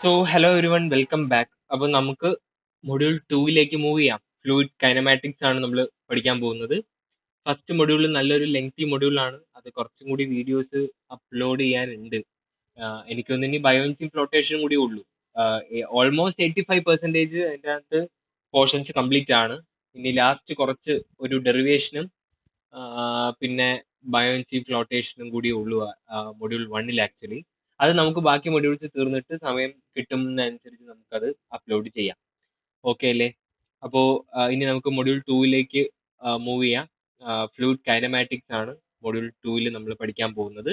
Hello everyone, welcome back. അപ്പോൾ നമുക്ക് module 2ലേക്ക് move ചെയ്യാം. ഫ്ലൂയിഡ് കൈനമാറ്റിക്സ് ആണ് നമ്മൾ പഠിക്കാൻ പോകുന്നത്. ഫസ്റ്റ് മൊഡ്യൂൾ നല്ലൊരു ലെങ്തി മൊഡ്യൂളാണ്. അത് കുറച്ചും കൂടി വീഡിയോസ് അപ്ലോഡ് ചെയ്യാനുണ്ട്. എനിക്ക് തോന്നുന്നു ഇനി ബയോ എഞ്ചിൻ ഫ്ലോട്ടേഷനും കൂടി ഉള്ളൂ. ഓൾമോസ്റ്റ് 85% അതിൻ്റെ അകത്ത് പോർഷൻസ് കംപ്ലീറ്റ് ആണ്. ഇനി ലാസ്റ്റ് കുറച്ച് ഒരു ഡെറിവേഷനും പിന്നെ ബയോ എഞ്ചിൻ ഫ്ലോട്ടേഷനും കൂടി ഉള്ളൂ മൊഡ്യൂൾ 1-ൽ ആക്ച്വലി. അത് നമുക്ക് ബാക്കി മൊഡ്യൂൾസ് തീർന്നിട്ട് സമയം കിട്ടുന്നതനുസരിച്ച് നമുക്കത് അപ്ലോഡ് ചെയ്യാം. ഓക്കെ അല്ലേ? അപ്പോൾ ഇനി നമുക്ക് മൊഡ്യൂൾ 2ലേക്ക് മൂവ് ചെയ്യാം. ഫ്ലൂയിഡ് കൈനമാറ്റിക്സ് ആണ് മൊഡ്യൂൾ 2-ൽ നമ്മൾ പഠിക്കാൻ പോകുന്നത്.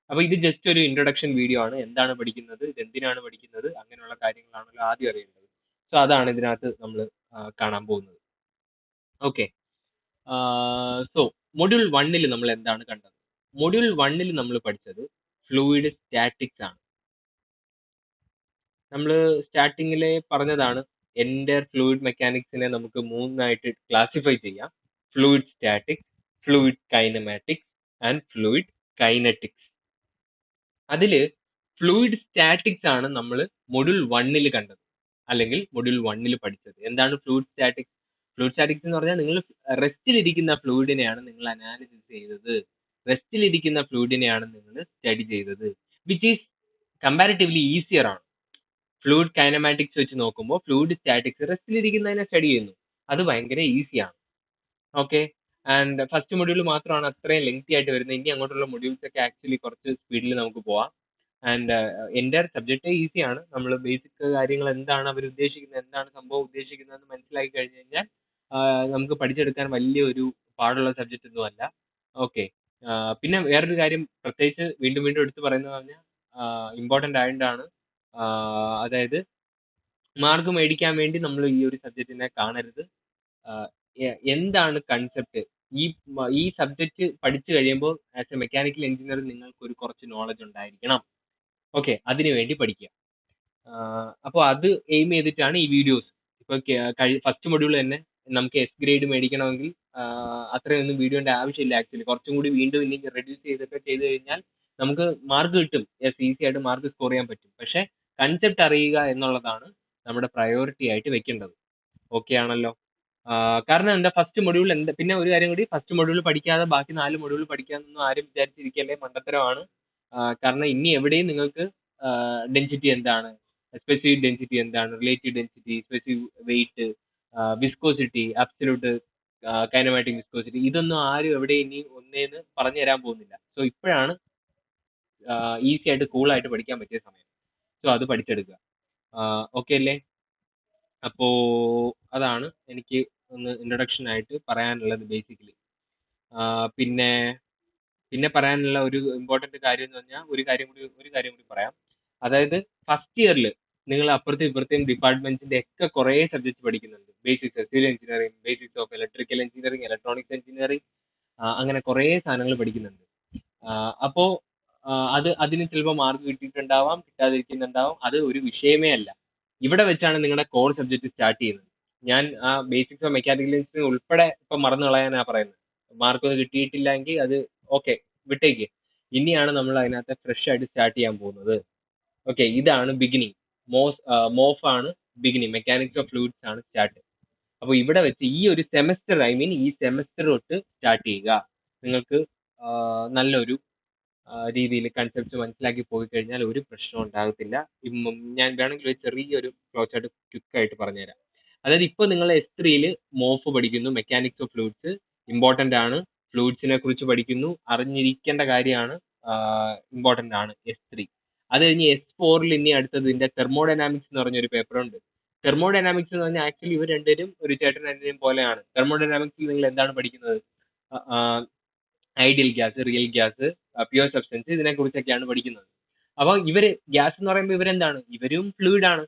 അപ്പോൾ ഇത് ജസ്റ്റ് ഒരു ഇൻട്രൊഡക്ഷൻ വീഡിയോ ആണ്. എന്താണ് പഠിക്കുന്നത്, ഇത് എന്തിനാണ് പഠിക്കുന്നത്, അങ്ങനെയുള്ള കാര്യങ്ങളാണല്ലോ ആദ്യം അറിയേണ്ടത്. സോ അതാണ് ഇതിനകത്ത് നമ്മൾ കാണാൻ പോകുന്നത്. ഓക്കെ. സോ മൊഡ്യൂൾ 1-ൽ നമ്മൾ എന്താണ് കണ്ടത്? മൊഡ്യൂൾ 1-ൽ നമ്മൾ പഠിച്ചത് ഫ്ലൂയിഡ് സ്റ്റാറ്റിക്സ് ആണ്. നമ്മൾ സ്റ്റാർട്ടിങ്ങിലെ പറഞ്ഞതാണ് എൻ്റെ ഫ്ലൂയിഡ് മെക്കാനിക്സിനെ നമുക്ക് മൂന്നായിട്ട് ക്ലാസിഫൈ ചെയ്യാം: fluid statics, fluid kinematics and fluid kinetics. അതിൽ ഫ്ലൂയിഡ് സ്റ്റാറ്റിക്സ് ആണ് നമ്മൾ മൊഡ്യൂൾ 1-ൽ കണ്ടത്, അല്ലെങ്കിൽ മൊഡ്യൂൾ 1-ൽ പഠിച്ചത്. എന്താണ് ഫ്ലൂയിഡ് സ്റ്റാറ്റിക്സ്? ഫ്ലൂയിഡ് സ്റ്റാറ്റിക്സ് എന്ന് പറഞ്ഞാൽ നിങ്ങൾ റെസ്റ്റിലിരിക്കുന്ന ഫ്ലൂയിഡിനെയാണ് നിങ്ങൾ അനാലിസിസ് ചെയ്തത്, റെസ്റ്റിലിരിക്കുന്ന ഫ്ലൂയിഡിനെയാണ് നിങ്ങൾ സ്റ്റഡി ചെയ്തത്, വിച്ച് ഈസ് കമ്പാരിറ്റീവ്ലി ഈസിയർ ആണ്. ഫ്ലൂയിഡ് കൈനമാറ്റിക്സ് വെച്ച് നോക്കുമ്പോൾ ഫ്ലൂയിഡ് സ്റ്റാറ്റിക്സ് റെസ്റ്റിലിരിക്കുന്നതിനെ സ്റ്റഡി ചെയ്യുന്നു, അത് ഭയങ്കര ഈസിയാണ്. ഓക്കെ. ആൻഡ് ഫസ്റ്റ് മൊഡ്യൂൾ മാത്രമാണ് അത്രയും ലെങ്തി ആയിട്ട് വരുന്നത്. ഇനി അങ്ങോട്ടുള്ള മൊഡ്യൂൾസ് ഒക്കെ ആക്ച്വലി കുറച്ച് സ്പീഡിൽ നമുക്ക് പോവാം. ആൻഡ് എൻ്റെ സബ്ജക്റ്റ് ഈസിയാണ്. നമ്മൾ ബേസിക് കാര്യങ്ങൾ എന്താണ് അവർ ഉദ്ദേശിക്കുന്നത്, എന്താണ് സംഭവം ഉദ്ദേശിക്കുന്നതെന്ന് മനസ്സിലാക്കി കഴിഞ്ഞു കഴിഞ്ഞാൽ നമുക്ക് പഠിച്ചെടുക്കാൻ വലിയൊരു പാടുള്ള സബ്ജക്റ്റ് ഒന്നും അല്ല. ഓക്കെ. പിന്നെ വേറൊരു കാര്യം പ്രത്യേകിച്ച് വീണ്ടും വീണ്ടും എടുത്തു പറയുന്നത് പറഞ്ഞാൽ ഇമ്പോർട്ടൻ്റ് ആയതുകൊണ്ടാണ്. അതായത് മാർക്ക് മേടിക്കാൻ വേണ്ടി നമ്മൾ ഈ ഒരു സബ്ജക്റ്റിനെ കാണരുത്. എന്താണ് കൺസെപ്റ്റ്, ഈ സബ്ജക്റ്റ് പഠിച്ചു കഴിയുമ്പോൾ ആസ് എ മെക്കാനിക്കൽ എഞ്ചിനീയർ നിങ്ങൾക്ക് ഒരു കുറച്ച് നോളജ് ഉണ്ടായിരിക്കണം. ഓക്കെ, അതിനു വേണ്ടി പഠിക്കുക. അപ്പോൾ അത് എയിം ചെയ്തിട്ടാണ് ഈ വീഡിയോസ്. ഇപ്പൊ ഫസ്റ്റ് മൊഡ്യൂൾ തന്നെ നമുക്ക് എസ് ഗ്രേഡ് മേടിക്കണമെങ്കിൽ അത്രയൊന്നും വീഡിയോന്റെ ആവശ്യമില്ല. ആക്ച്വലി കുറച്ചും കൂടി വീണ്ടും ഇനി റെഡ്യൂസ് ചെയ്തൊക്കെ ചെയ്ത് കഴിഞ്ഞാൽ നമുക്ക് മാർക്ക് കിട്ടും. ഈസി ആയിട്ട് മാർക്ക് സ്കോർ ചെയ്യാൻ പറ്റും. പക്ഷെ കൺസെപ്റ്റ് അറിയുക എന്നുള്ളതാണ് നമ്മുടെ പ്രയോറിറ്റി ആയിട്ട് വെക്കേണ്ടത്. ഓക്കെ ആണല്ലോ? കാരണം എന്താ, ഫസ്റ്റ് മൊഡ്യൂൾ എന്താ, പിന്നെ ഒരു കാര്യം കൂടി, ഫസ്റ്റ് മൊഡ്യൂൾ പഠിക്കാതെ ബാക്കി 4 മൊഡ്യൂൾ പഠിക്കാമെന്നൊന്നും ആരും വിചാരിച്ചിരിക്കല്ലേ, മണ്ടത്തരമാണ്. കാരണം ഇനി എവിടെയും നിങ്ങൾക്ക് ഡെൻസിറ്റി എന്താണ്, സ്പെസിഫിക് ഡെൻസിറ്റി എന്താണ്, relative density, specific weight, viscosity, absolute kinematic viscosity, ഇതൊന്നും ആരും എവിടെ ഇനി ഒന്നേന്ന് പറഞ്ഞു തരാൻ പോകുന്നില്ല. സോ ഇപ്പോഴാണ് ഈസി ആയിട്ട് കൂളായിട്ട് പഠിക്കാൻ പറ്റിയ സമയം. സോ അത് പഠിച്ചെടുക്കുക. ഓക്കെ അല്ലേ? അപ്പോ അതാണ് എനിക്ക് ഒന്ന് ഇൻട്രൊഡക്ഷൻ ആയിട്ട് പറയാനുള്ളത് ബേസിക്കലി. പിന്നെ പിന്നെ പറയാനുള്ള ഒരു ഇമ്പോർട്ടന്റ് കാര്യം എന്ന് പറഞ്ഞാൽ ഒരു കാര്യം കൂടി പറയാം. അതായത് ഫസ്റ്റ് ഇയറിൽ നിങ്ങൾ അപ്പുറത്തും ഇപ്പുറത്തെയും ഡിപ്പാർട്ട്മെന്റ്സിന്റെ ഒക്കെ കുറേ സബ്ജക്ട്സ് പഠിക്കുന്നുണ്ട്. Basics civil engineering, basics of electrical engineering, electronics engineering, അങ്ങനെ കുറേ സാധനങ്ങൾ പഠിക്കുന്നുണ്ട്. അപ്പോ അതിന് ചിലപ്പോൾ മാർക്ക് കിട്ടിയിട്ടുണ്ടാവാം, കിട്ടാതിരിക്കുന്നുണ്ടാവാം. അത് ഒരു വിഷയമേ അല്ല. ഇവിടെ വെച്ചാണ് നിങ്ങളുടെ കോർ സബ്ജക്ട് സ്റ്റാർട്ട് ചെയ്യുന്നത്. ഞാൻ ആ ബേസിക്സ് ഓഫ് മെക്കാനിക്കൽ എഞ്ചിനീയറിംഗ് ഉൾപ്പെടെ ഇപ്പൊ മറന്നു കളയാനാ പറയുന്നത്. മാർക്ക് ഒന്നും കിട്ടിയിട്ടില്ലെങ്കിൽ അത് ഓക്കെ, വിട്ടേക്ക്. ഇനിയാണ് നമ്മൾ അതിനകത്ത് ഫ്രഷ് ആയിട്ട് സ്റ്റാർട്ട് ചെയ്യാൻ പോകുന്നത്. ഓക്കെ, ഇതാണ് ബിഗിനിങ്. മോഫ് ആണ് ബിഗിനിങ്, മെക്കാനിക്സ് ഓഫ് ഫ്ലൂയിഡ്സ് ആണ് സ്റ്റാർട്ട്. അപ്പോൾ ഇവിടെ വെച്ച് ഈ ഒരു സെമസ്റ്റർ, ഈ സെമസ്റ്റർ തൊട്ട് സ്റ്റാർട്ട് ചെയ്യുക. നിങ്ങൾക്ക് നല്ലൊരു രീതിയിൽ കൺസെപ്റ്റ്സ് മനസ്സിലാക്കി പോയി കഴിഞ്ഞാൽ ഒരു പ്രശ്നവും ഉണ്ടാകത്തില്ല. ഞാൻ വേണമെങ്കിൽ ഒരു ചെറിയൊരു ഫ്ലോ ചാർട്ട് ക്വിക്കായിട്ട് പറഞ്ഞുതരാം. അതായത് ഇപ്പോൾ നിങ്ങൾ S3-ൽ മോഫ് പഠിക്കുന്നു, മെക്കാനിക്സ് ഓഫ് ഫ്ലൂയിഡ്സ് ഇമ്പോർട്ടൻ്റ് ആണ്. ഫ്ലൂയിഡ്സിനെ കുറിച്ച് പഠിക്കുന്നു, അറിഞ്ഞിരിക്കേണ്ട കാര്യമാണ്, ഇമ്പോർട്ടൻ്റ് ആണ് S3. അത് കഴിഞ്ഞ് S4-ൽ ഇനി അടുത്തത് ഇതിന്റെ തെർമോഡൈനാമിക്സ് എന്ന് പറഞ്ഞൊരു പേപ്പർ ഉണ്ട്. തെർമോഡൈനാമിക്സ് എന്ന് പറഞ്ഞാൽ ആക്ച്വലി ഇവർ രണ്ടുപേരും ഒരു ചേട്ടൻ അനിയനും പോലെയാണ്. തെർമോഡൈനാമിക്സിൽ നിങ്ങൾ എന്താണ് പഠിക്കുന്നത്? Ideal gas, real gas, pure substance, ഇതിനെ കുറിച്ചൊക്കെയാണ് പഠിക്കുന്നത്. അപ്പോൾ ഇവര് ഗ്യാസ് എന്ന് പറയുമ്പോൾ ഇവരെന്താണ്, ഇവരും ഫ്ലൂയിഡ് ആണ്.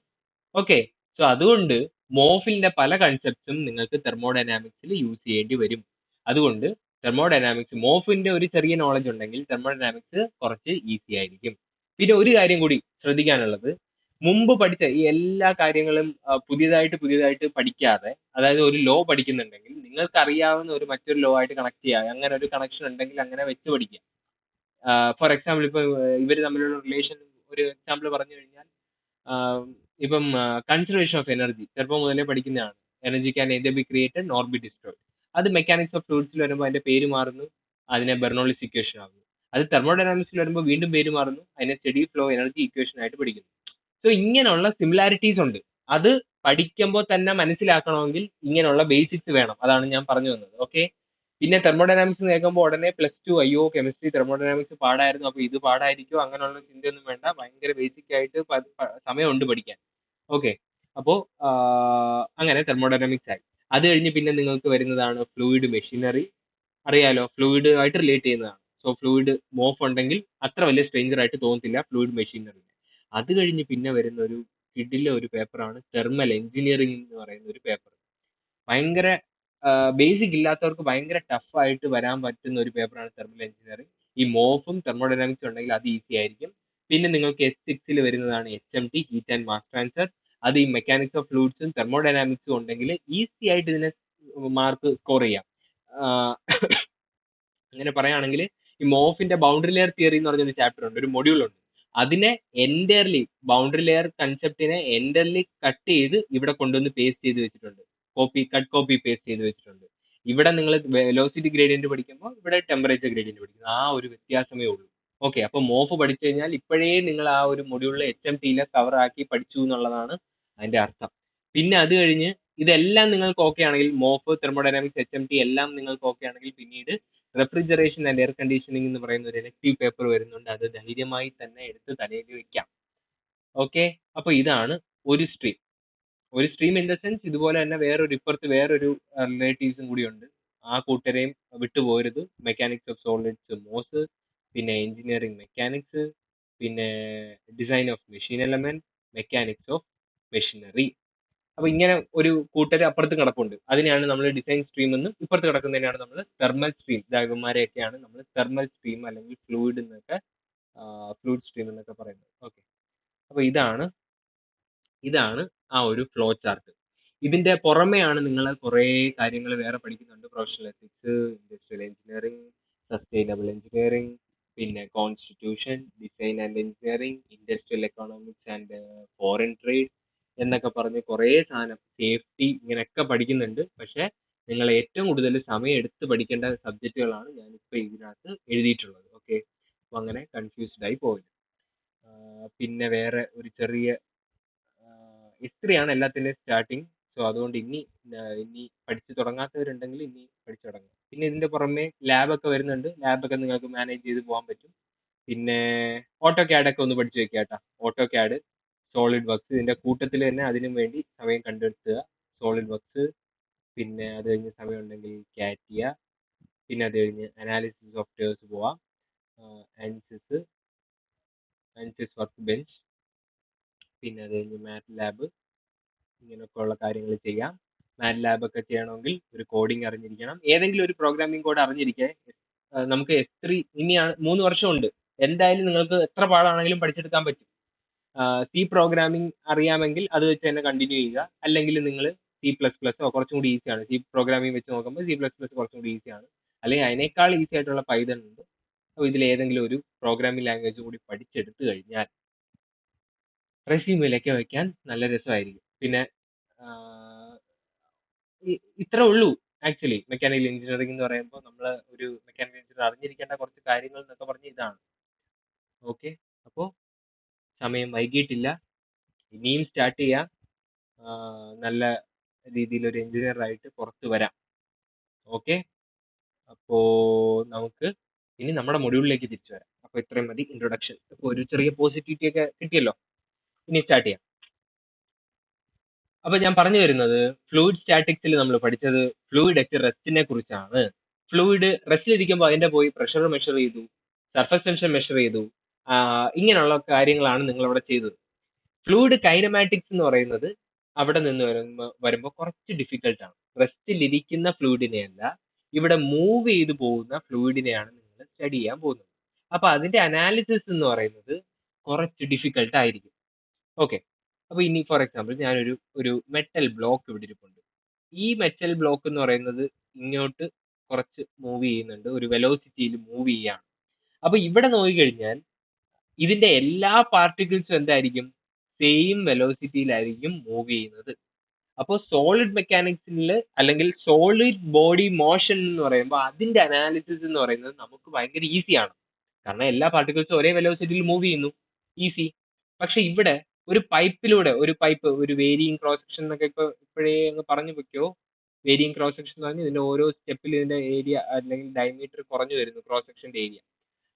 ഓക്കെ. സോ അതുകൊണ്ട് മോഫിന്റെ പല കൺസെപ്റ്റ്സും നിങ്ങൾക്ക് തെർമോഡൈനാമിക്സിൽ യൂസ് ചെയ്യേണ്ടി വരും. അതുകൊണ്ട് തെർമോഡൈനാമിക്സ്, മോഫിന്റെ ഒരു ചെറിയ നോളജ് ഉണ്ടെങ്കിൽ തെർമോഡൈനാമിക്സ് കുറച്ച് ഈസി ആയിരിക്കും. പിന്നെ ഒരു കാര്യം കൂടി ശ്രദ്ധിക്കാനുള്ളത്, മുമ്പ് പഠിച്ച ഈ എല്ലാ കാര്യങ്ങളും പുതിയതായിട്ട് പഠിക്കാതെ, അതായത് ഒരു ലോ പഠിക്കുന്നുണ്ടെങ്കിൽ നിങ്ങൾക്ക് അറിയാവുന്ന ഒരു മറ്റൊരു ലോ ആയിട്ട് കണക്ട് ചെയ്യുക, അങ്ങനെ ഒരു കണക്ഷൻ ഉണ്ടെങ്കിൽ അങ്ങനെ വെച്ച് പഠിക്കുക. ഫോർ എക്സാമ്പിൾ, ഇപ്പൊ ഇവർ തമ്മിലുള്ള റിലേഷൻ ഒരു എക്സാമ്പിൾ പറഞ്ഞു കഴിഞ്ഞാൽ, ഇപ്പം കൺസർവേഷൻ ഓഫ് എനർജി ചെറുപ്പം മുതലേ പഠിക്കുന്നതാണ്. Energy can neither be created nor B destroyed. അത് മെക്കാനിക്സ് ഓഫ് ഫ്ലൂയിഡ്സിൽ വരുമ്പോൾ അതിന്റെ പേര് മാറുന്നു, അതിനെ ബെർണോളിസ് ഇക്വേഷൻ ആകുന്നു. അത് തെർമോഡൈനാമിക്സിൽ വരുമ്പോൾ വീണ്ടും പേര് മാറുന്നു, അതിനെ സ്റ്റഡി ഫ്ലോ എനർജി ഇക്വേഷൻ ആയിട്ട് പഠിക്കുന്നു. സോ ഇങ്ങനെയുള്ള സിമിലാരിറ്റീസ് ഉണ്ട്. അത് പഠിക്കുമ്പോൾ തന്നെ മനസ്സിലാക്കണമെങ്കിൽ ഇങ്ങനെയുള്ള ബേസിക്സ് വേണം. അതാണ് ഞാൻ പറഞ്ഞു വന്നത്. ഓക്കെ. പിന്നെ തെർമോഡൈനാമിക്സ് കേൾക്കുമ്പോൾ ഉടനെ +2 അയ്യോ കെമിസ്ട്രി തെർമോഡൈനാമിക്സ് പാടായിരുന്നു, അപ്പൊ ഇത് പാടായിരിക്കും, അങ്ങനെയുള്ള ചിന്തയൊന്നും വേണ്ട. ഭയങ്കര ബേസിക് ആയിട്ട് സമയമുണ്ട് പഠിക്കാൻ. ഓക്കെ. അപ്പോ അങ്ങനെ തെർമോഡൈനാമിക്സ് ആയി. അത് കഴിഞ്ഞ് പിന്നെ നിങ്ങൾക്ക് വരുന്നതാണ് ഫ്ലൂയിഡ് മെഷീനറി. അറിയാലോ, ഫ്ലൂയിഡ് ആയിട്ട് റിലേറ്റ് ചെയ്യുന്നതാണ്. സോ ഫ്ലൂയിഡ് മോഫ് ഉണ്ടെങ്കിൽ അത്ര വലിയ സ്ട്രേഞ്ചർ ആയിട്ട് തോന്നത്തില്ല ഫ്ലൂയിഡ് മെഷീനറി. അത് കഴിഞ്ഞ് പിന്നെ വരുന്ന ഒരു കിഡിലെ ഒരു പേപ്പറാണ് തെർമൽ എഞ്ചിനീയറിംഗ് എന്ന് പറയുന്ന ഒരു പേപ്പർ. ഭയങ്കര ബേസിക് ഇല്ലാത്തവർക്ക് ഭയങ്കര ടഫ് ആയിട്ട് വരാൻ പറ്റുന്ന ഒരു പേപ്പറാണ് തെർമൽ എഞ്ചിനീയറിംഗ്. ഈ മോഫും തെർമോഡൈനാമിക്സും ഉണ്ടെങ്കിൽ അത് ഈസി ആയിരിക്കും. പിന്നെ നിങ്ങൾക്ക് S6 വരുന്നതാണ് HMT, heat and mass transfer. അത് ഈ മെക്കാനിക്സ് ഓഫ് ഫ്ലൂയിഡ്സും തെർമോഡൈനാമിക്സും ഉണ്ടെങ്കിൽ ഈസി ആയിട്ട് ഇതിനെ മാർക്ക് സ്കോർ ചെയ്യാം. അങ്ങനെ പറയുകയാണെങ്കിൽ ഈ മോഫിന്റെ ബൗണ്ടറി ലെയർ തിയറി എന്ന് പറഞ്ഞൊരു ചാപ്റ്റർ ഉണ്ട്, ഒരു മൊഡ്യൂൾ ഉണ്ട്. അതിനെ എൻറ്റയർലി ബൗണ്ടറി ലെയർ കൺസെപ്റ്റിനെ എൻറ്റയർലി കട്ട് ചെയ്ത് ഇവിടെ കൊണ്ടുവന്ന് പേസ്റ്റ് ചെയ്ത് വെച്ചിട്ടുണ്ട്. കോപ്പി പേസ്റ്റ് ചെയ്ത് വെച്ചിട്ടുണ്ട്. ഇവിടെ നിങ്ങൾ വെലോസിറ്റി ഗ്രേഡിയന്റ് പഠിക്കുമ്പോൾ ഇവിടെ ടെമ്പറേച്ചർ ഗ്രേഡിയന്റ് പഠിക്കുന്നു. ആ ഒരു വ്യത്യാസമേ ഉള്ളൂ. ഓക്കെ. അപ്പൊ മോഫ് പഠിച്ചു കഴിഞ്ഞാൽ ഇപ്പോഴേ നിങ്ങൾ ആ ഒരു മൊഡ്യൂളിൽ HMT കവർ ആക്കി പഠിച്ചു എന്നുള്ളതാണ് അതിന്റെ അർത്ഥം. പിന്നെ അത് കഴിഞ്ഞ് ഇതെല്ലാം നിങ്ങൾക്ക് ഓക്കെ ആണെങ്കിൽ, മോഫ്, തെർമോഡൈനാമിക്സ്, HMT എല്ലാം നിങ്ങൾക്ക് ഓക്കെ ആണെങ്കിൽ, പിന്നീട് റെഫ്രിജറേഷൻ ആൻഡ് എയർ കണ്ടീഷനിങ് എന്ന് പറയുന്ന ഒരു എലക്ടീവ് പേപ്പർ വരുന്നുണ്ട്. അത് ധൈര്യമായി തന്നെ എടുത്ത് തലയിൽ വെക്കാം. ഓക്കെ. അപ്പൊ ഇതാണ് ഒരു സ്ട്രീം. ഒരു സ്ട്രീം ഇൻ ദ സെൻസ് ഇതുപോലെ തന്നെ ഇപ്പുറത്ത് വേറൊരു റിലേറ്റീവ്സും കൂടി ഉണ്ട്. ആ കൂട്ടരെയും വിട്ടുപോരുത്. മെക്കാനിക്സ് ഓഫ് സോളിഡ്സ് മോസ്, പിന്നെ എഞ്ചിനീയറിംഗ് മെക്കാനിക്സ്, പിന്നെ design of machine element, mechanics of machinery. അപ്പൊ ഇങ്ങനെ ഒരു കൂട്ടര് അപ്പുറത്ത് കിടപ്പുണ്ട്. അതിനെയാണ് നമ്മൾ ഡിസൈൻ സ്ട്രീം എന്നും, ഇപ്പുറത്ത് കിടക്കുന്നതിനാണ് നമ്മൾ തെർമൽ സ്ട്രീം. ഇവന്മാരെയൊക്കെയാണ് നമ്മൾ തെർമൽ സ്ട്രീം അല്ലെങ്കിൽ ഫ്ലൂയിഡ് എന്നൊക്കെ ഫ്ലൂയിഡ് സ്ട്രീം എന്നൊക്കെ പറയുന്നത്. ഓക്കെ. അപ്പൊ ഇതാണ് ആ ഒരു ഫ്ലോ ചാർട്ട്. ഇതിന്റെ പുറമെയാണ് നിങ്ങൾ കുറേ കാര്യങ്ങൾ വേറെ പഠിക്കുന്നുണ്ട്. Professional ethics, industrial engineering, sustainable engineering, പിന്നെ constitution, design and engineering, industrial economics and foreign trade എന്നൊക്കെ പറഞ്ഞ് കുറേ സാധനം, സേഫ്റ്റി, ഇങ്ങനെയൊക്കെ പഠിക്കുന്നുണ്ട്. പക്ഷെ നിങ്ങൾ ഏറ്റവും കൂടുതൽ സമയം എടുത്ത് പഠിക്കേണ്ട സബ്ജക്റ്റുകളാണ് ഞാനിപ്പോൾ ഇതിനകത്ത് എഴുതിയിട്ടുള്ളത്. ഓക്കെ. അപ്പൊ അങ്ങനെ കൺഫ്യൂസ്ഡ് ആയി പോകില്ല. പിന്നെ വേറെ ഒരു ചെറിയ ഇത്രയാണ് എല്ലാത്തിൻ്റെയും സ്റ്റാർട്ടിങ്. സോ അതുകൊണ്ട് ഇനി പഠിച്ചു തുടങ്ങാത്തവരുണ്ടെങ്കിൽ ഇനി പഠിച്ചു തുടങ്ങാം. പിന്നെ ഇതിന്റെ പുറമെ ലാബൊക്കെ വരുന്നുണ്ട്. ലാബൊക്കെ നിങ്ങൾക്ക് മാനേജ് ചെയ്ത് പോകാൻ പറ്റും. പിന്നെ ഓട്ടോ ക്യാഡ് ഒക്കെ ഒന്ന് പഠിച്ചു വെക്കുക കേട്ടോ. ഓട്ടോ ക്യാഡ്, സോളിഡ് വർക്ക്സ്, ഇതിന്റെ കൂട്ടത്തിൽ തന്നെ അതിനും വേണ്ടി സമയം കണ്ടെത്തുക. സോളിഡ് വർക്ക്സ്, പിന്നെ അത് കഴിഞ്ഞ് സമയം ഉണ്ടെങ്കിൽ കാറ്റിയ, പിന്നെ അത് കഴിഞ്ഞ് അനാലിസിസ് സോഫ്റ്റ്വെയർസ് പോവാം, ആൻസിസ് വർക്ക് ബെഞ്ച്, പിന്നെ അത് കഴിഞ്ഞ് മാറ്റ് ലാബ്, ഇങ്ങനെയൊക്കെ ഉള്ള കാര്യങ്ങൾ ചെയ്യാം. മാറ്റ് ലാബ് ഒക്കെ ചെയ്യണമെങ്കിൽ ഒരു കോഡിംഗ് അറിഞ്ഞിരിക്കണം. ഏതെങ്കിലും ഒരു പ്രോഗ്രാമിംഗ് കോഡ് അറിഞ്ഞിരിക്കെ. നമുക്ക് S3 ഇനിയാണ് 3 വർഷമുണ്ട്. എന്തായാലും നിങ്ങൾക്ക് എത്ര പാടാണെങ്കിലും പഠിച്ചെടുക്കാൻ പറ്റും. സി പ്രോഗ്രാമിംഗ് അറിയാമെങ്കിൽ അത് വെച്ച് തന്നെ കണ്ടിന്യൂ ചെയ്യുക. അല്ലെങ്കിൽ നിങ്ങൾ C++ കുറച്ചും കൂടി ഈസിയാണ്. സി പ്രോഗ്രാമിംഗ് വെച്ച് നോക്കുമ്പോൾ C++ കുറച്ചും കൂടി ഈസിയാണ്. അല്ലെങ്കിൽ അതിനേക്കാൾ ഈസി ആയിട്ടുള്ള പൈതൺ ഉണ്ട്. അപ്പോൾ ഇതിൽ ഏതെങ്കിലും ഒരു പ്രോഗ്രാമിംഗ് ലാംഗ്വേജ് കൂടി പഠിച്ചെടുത്തു കഴിഞ്ഞാൽ റെസ്യൂമിലൊക്കെ വെക്കാൻ നല്ല രസമായിരിക്കും. പിന്നെ ഇത്രേ ഉള്ളൂ ആക്ച്വലി. മെക്കാനിക്കൽ എഞ്ചിനീയറിംഗ് എന്ന് പറയുമ്പോൾ നമ്മൾ ഒരു മെക്കാനിക്കൽ എഞ്ചിനീയർ അറിഞ്ഞിരിക്കേണ്ട കുറച്ച് കാര്യങ്ങൾ എന്നൊക്കെ പറഞ്ഞ് ഇതാണ്. ഓക്കെ. അപ്പോൾ സമയം വൈകിട്ടില്ല, ഇനിയും സ്റ്റാർട്ട് ചെയ്യാം. നല്ല രീതിയിൽ ഒരു എഞ്ചിനീയർ ആയിട്ട് പുറത്ത് വരാം. ഓക്കെ. അപ്പോ നമുക്ക് ഇനി നമ്മുടെ മൊഡ്യൂളിലേക്ക് തിരിച്ചു വരാം. അപ്പോൾ ഇത്രയും മതി ഇൻട്രൊഡക്ഷൻ. അപ്പോൾ ഒരു ചെറിയ പോസിറ്റിവിറ്റി ഒക്കെ കിട്ടിയല്ലോ. ഇനി സ്റ്റാർട്ട് ചെയ്യാം. അപ്പൊ ഞാൻ പറഞ്ഞു വരുന്നത്, ഫ്ലൂയിഡ് സ്റ്റാറ്റിക്സിൽ നമ്മൾ പഠിച്ചത് ഫ്ലൂയിഡ് അറ്റ് റെസ്റ്റിനെ കുറിച്ചാണ്. ഫ്ലൂയിഡ് റെസ്റ്റിൽ ഇരിക്കുമ്പോൾ അതിന്റെ പോയി പ്രഷർ മെഷർ ചെയ്തു, സർഫസ് ടെൻഷൻ മെഷർ ചെയ്തു, ഇങ്ങനെയുള്ള കാര്യങ്ങളാണ് നിങ്ങൾ അവിടെ ചെയ്തത്. ഫ്ലൂയിഡ് കൈനമാറ്റിക്സ് എന്ന് പറയുന്നത് അവിടെ നിന്ന് വരുമ്പോൾ കുറച്ച് ഡിഫിക്കൽട്ടാണ്. റെസ്റ്റിൽ ഇരിക്കുന്ന ഫ്ലൂയിഡിനെ അല്ല, ഇവിടെ മൂവ് ചെയ്തു പോകുന്ന ഫ്ലൂയിഡിനെയാണ് നിങ്ങൾ സ്റ്റഡി ചെയ്യാൻ പോകുന്നത്. അപ്പൊ അതിന്റെ അനാലിസിസ് എന്ന് പറയുന്നത് കുറച്ച് ഡിഫിക്കൽട്ട് ആയിരിക്കും. ഓക്കെ. അപ്പൊ ഇനി ഫോർ എക്സാമ്പിൾ ഒരു മെറ്റൽ ബ്ലോക്ക് ഇവിടെ ഇരിപ്പുണ്ട്. ഈ മെറ്റൽ ബ്ലോക്ക് എന്ന് പറയുന്നത് ഇങ്ങോട്ട് കുറച്ച് മൂവ് ചെയ്യുന്നുണ്ട്, ഒരു വെലോസിറ്റിയിൽ മൂവ് ചെയ്യാണ്. അപ്പൊ ഇവിടെ നോക്കിക്കഴിഞ്ഞാൽ ഇതിന്റെ എല്ലാ പാർട്ടിക്കിൾസും എന്തായിരിക്കും? സെയിം വെലോസിറ്റിയിലായിരിക്കും മൂവ് ചെയ്യുന്നത്. അപ്പോൾ സോളിഡ് മെക്കാനിക്സിൽ അല്ലെങ്കിൽ സോളിഡ് ബോഡി മോഷൻ എന്ന് പറയുമ്പോൾ അതിന്റെ അനാലിസിസ് എന്ന് പറയുന്നത് നമുക്ക് ഭയങ്കര ഈസിയാണ്. കാരണം എല്ലാ പാർട്ടിക്കിൾസും ഒരേ വെലോസിറ്റിയിൽ മൂവ് ചെയ്യുന്നു, ഈസി. പക്ഷെ ഇവിടെ ഒരു പൈപ്പിലൂടെ, ഒരു പൈപ്പ്, ഒരു വേരിയിങ് ക്രോസ് സെക്ഷൻ എന്നൊക്കെ ഇപ്പോഴേ അങ്ങ് പറഞ്ഞു വെക്കോ. വേരിയിങ് ക്രോസ് സെക്ഷൻ എന്ന് പറഞ്ഞാൽ ഇതിന്റെ ഓരോ സ്റ്റെപ്പിൽ ഇതിന്റെ ഏരിയ അല്ലെങ്കിൽ ഡയമീറ്റർ കുറഞ്ഞു വരുന്നു, ക്രോസ് സെക്ഷന്റെ ഏരിയ.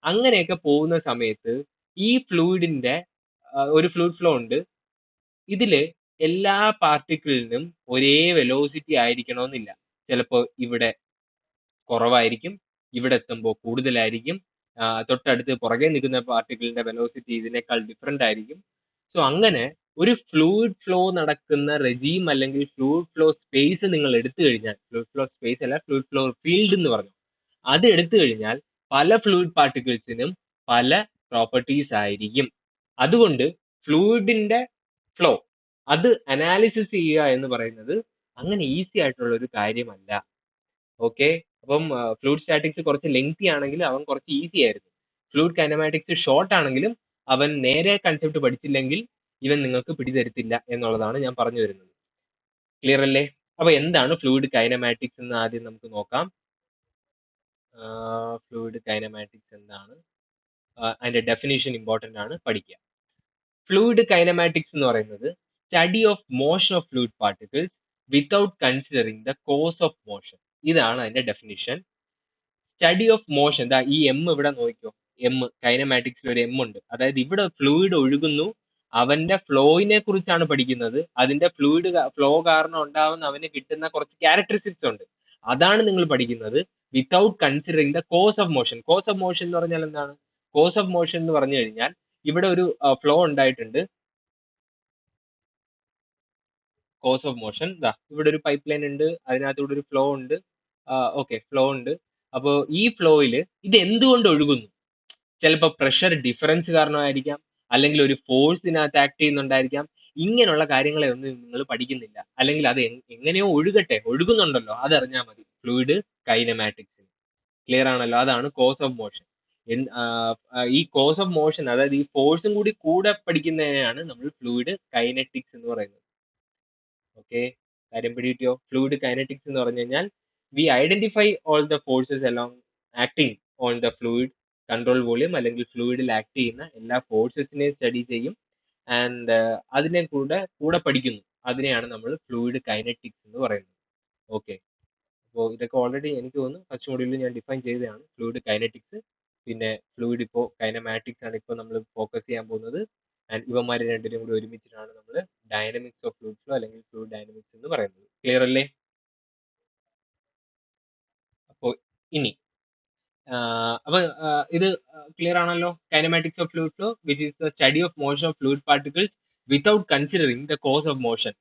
അങ്ങനെയൊക്കെ പോകുന്ന സമയത്ത് ഈ ഫ്ലൂയിഡിന്റെ ഒരു ഫ്ലൂയിഡ് ഫ്ലോ ഉണ്ട്. ഇതില് എല്ലാ പാർട്ടിക്കിളിനും ഒരേ വെലോസിറ്റി ആയിരിക്കണമെന്നില്ല. ചിലപ്പോൾ ഇവിടെ കുറവായിരിക്കും, ഇവിടെ എത്തുമ്പോൾ കൂടുതലായിരിക്കും, തൊട്ടടുത്ത് പുറകെ നിൽക്കുന്ന പാർട്ടിക്കിളിന്റെ വെലോസിറ്റി ഇതിനേക്കാൾ ഡിഫറെന്റ് ആയിരിക്കും. സോ അങ്ങനെ ഒരു ഫ്ലൂയിഡ് ഫ്ലോ നടക്കുന്ന റെജീം അല്ലെങ്കിൽ ഫ്ലൂയിഡ് ഫ്ലോ സ്പേസ് നിങ്ങൾ എടുത്തു കഴിഞ്ഞാൽ, ഫ്ലൂയിഡ് ഫ്ലോ സ്പേസ് അല്ല, ഫ്ലൂയിഡ് ഫ്ലോ ഫീൽഡ് എന്ന് പറഞ്ഞു, അത് എടുത്തു കഴിഞ്ഞാൽ പല ഫ്ലൂയിഡ് പാർട്ടിക്കിൾസിനും പല പ്രോപ്പർട്ടീസ് ആയിരിക്കും. അതുകൊണ്ട് ഫ്ലൂയിഡിന്റെ ഫ്ലോ അത് അനാലിസിസ് ചെയ്യുക എന്ന് പറയുന്നത് അങ്ങനെ ഈസി ആയിട്ടുള്ള ഒരു കാര്യമല്ല. ഓക്കെ, അപ്പം ഫ്ലൂയിഡ് സ്റ്റാറ്റിക്സ് കുറച്ച് ലെങ്തി ആണെങ്കിലും അവൻ കുറച്ച് ഈസി ആയിരുന്നു. ഫ്ലൂയിഡ് കൈനമാറ്റിക്സ് ഷോർട്ട് ആണെങ്കിലും അവൻ നേരെ കൺസെപ്റ്റ് പഠിച്ചില്ലെങ്കിൽ ഇവൻ നിങ്ങൾക്ക് പിടിതരത്തില്ല എന്നുള്ളതാണ് ഞാൻ പറഞ്ഞു വരുന്നത്. ക്ലിയർ അല്ലേ? അപ്പൊ എന്താണ് ഫ്ലൂയിഡ് കൈനമാറ്റിക്സ് എന്ന് ആദ്യം നമുക്ക് നോക്കാം. ഫ്ലൂയിഡ് കൈനമാറ്റിക്സ് എന്താണ്, അതിന്റെ ഡെഫിനേഷൻ ഇമ്പോർട്ടന്റ് ആണ്, പഠിക്കുക. ഫ്ലൂയിഡ് കൈനമാറ്റിക്സ് എന്ന് പറയുന്നത് study of motion of fluid particles without considering the cause of motion. ഇതാണ് അതിന്റെ ഡെഫിനിഷൻ. സ്റ്റഡി ഓഫ് മോഷൻ, ദാ ഈ എം ഇവിടെ നോക്കിക്കോ, എം, കൈനമാറ്റിക്സിൽ ഒരു എം ഉണ്ട്. അതായത് ഇവിടെ ഫ്ലൂയിഡ് ഒഴുകുന്നു, അവന്റെ ഫ്ലോയിനെ കുറിച്ചാണ് പഠിക്കുന്നത്. അതിന്റെ ഫ്ലൂയിഡ് ഫ്ലോ കാരണം ഉണ്ടാവുന്ന അവന് കിട്ടുന്ന കുറച്ച് ക്യാരക്ടറിസ്റ്റിക്സ് ഉണ്ട്, അതാണ് നിങ്ങൾ പഠിക്കുന്നത്. Without considering the cause of motion. Cause of motion എന്ന് പറഞ്ഞാൽ എന്താണ്? കോസ് ഓഫ് മോഷൻ എന്ന് പറഞ്ഞു കഴിഞ്ഞാൽ ഇവിടെ ഒരു ഫ്ലോ ഉണ്ടായിട്ടുണ്ട്. കോസ് ഓഫ് മോഷൻ, ദാ ഇവിടെ ഒരു പൈപ്പ് ലൈൻ ഉണ്ട്, അതിനകത്തൂടെ ഒരു ഫ്ലോ ഉണ്ട്. ഓക്കെ, ഫ്ലോ ഉണ്ട്. അപ്പോൾ ഈ ഫ്ലോയിൽ ഇത് എന്തുകൊണ്ട് ഒഴുകുന്നു? ചിലപ്പോൾ പ്രഷർ ഡിഫറൻസ് കാരണമായിരിക്കാം, അല്ലെങ്കിൽ ഒരു ഫോഴ്സ് ഇതിനകത്ത് ആക്ട് ചെയ്യുന്നുണ്ടായിരിക്കാം. ഇങ്ങനെയുള്ള കാര്യങ്ങളെ ഒന്നും നിങ്ങൾ പഠിക്കുന്നില്ല. അല്ലെങ്കിൽ അത് എങ്ങനെയോ ഒഴുകട്ടെ, ഒഴുകുന്നുണ്ടല്ലോ, അതറിഞ്ഞാൽ മതി ഫ്ലൂയിഡ് കൈനമാറ്റിക്സ്. ക്ലിയർ ആണല്ലോ? അതാണ് കോസ് ഓഫ് മോഷൻ. ഈ കോസ് ഓഫ് മോഷൻ, അതായത് ഈ ഫോഴ്സും കൂടി കൂടെ പഠിക്കുന്നതിനെയാണ് നമ്മൾ ഫ്ലൂയിഡ് കൈനറ്റിക്സ് എന്ന് പറയുന്നത്. ഓക്കെ, കാര്യം പിടികിട്ടിയോ? ഫ്ലൂയിഡ് കൈനറ്റിക്സ് എന്ന് പറഞ്ഞു കഴിഞ്ഞാൽ V identify all the forces along acting on the fluid control volume, അല്ലെങ്കിൽ ഫ്ലൂയിഡിൽ ആക്ട് ചെയ്യുന്ന എല്ലാ ഫോഴ്സസിനെയും സ്റ്റഡി ചെയ്യും. ആൻഡ് അതിനെ കൂടെ പഠിക്കുന്നു. അതിനെയാണ് നമ്മൾ ഫ്ലൂയിഡ് കൈനറ്റിക്സ് എന്ന് പറയുന്നത്. ഓക്കെ, അപ്പോൾ ഇതൊക്കെ ഓൾറെഡി എനിക്ക് തോന്നുന്നു ഫസ്റ്റ് മോഡ്യൂളിൽ ഞാൻ ഡിഫൈൻ ചെയ്തതാണ് ഫ്ലൂയിഡ് കൈനറ്റിക്സ്. പിന്നെ ഫ്ലൂയിഡ് ഇപ്പോൾ കൈനമാറ്റിക്സ് ആണ് ഇപ്പോൾ നമ്മൾ ഫോക്കസ് ചെയ്യാൻ പോകുന്നത്. ആൻഡ് ഇവന്മാർ രണ്ടിനും കൂടി ഒരുമിച്ചിട്ടാണ് നമ്മൾ ഡൈനമിക്സ് ഓഫ് ഫ്ലൂയിഡ് ഫ്ലോ അല്ലെങ്കിൽ ഫ്ലൂയിഡ് ഡൈനമിക്സ് എന്ന് പറയുന്നത്. ക്ലിയർ അല്ലേ? അപ്പോൾ ഇനി അപ്പൊ ഇത് ക്ലിയർ ആണല്ലോ? Kinematics of fluid flow which is the study of motion of fluid particles without considering the cause of motion.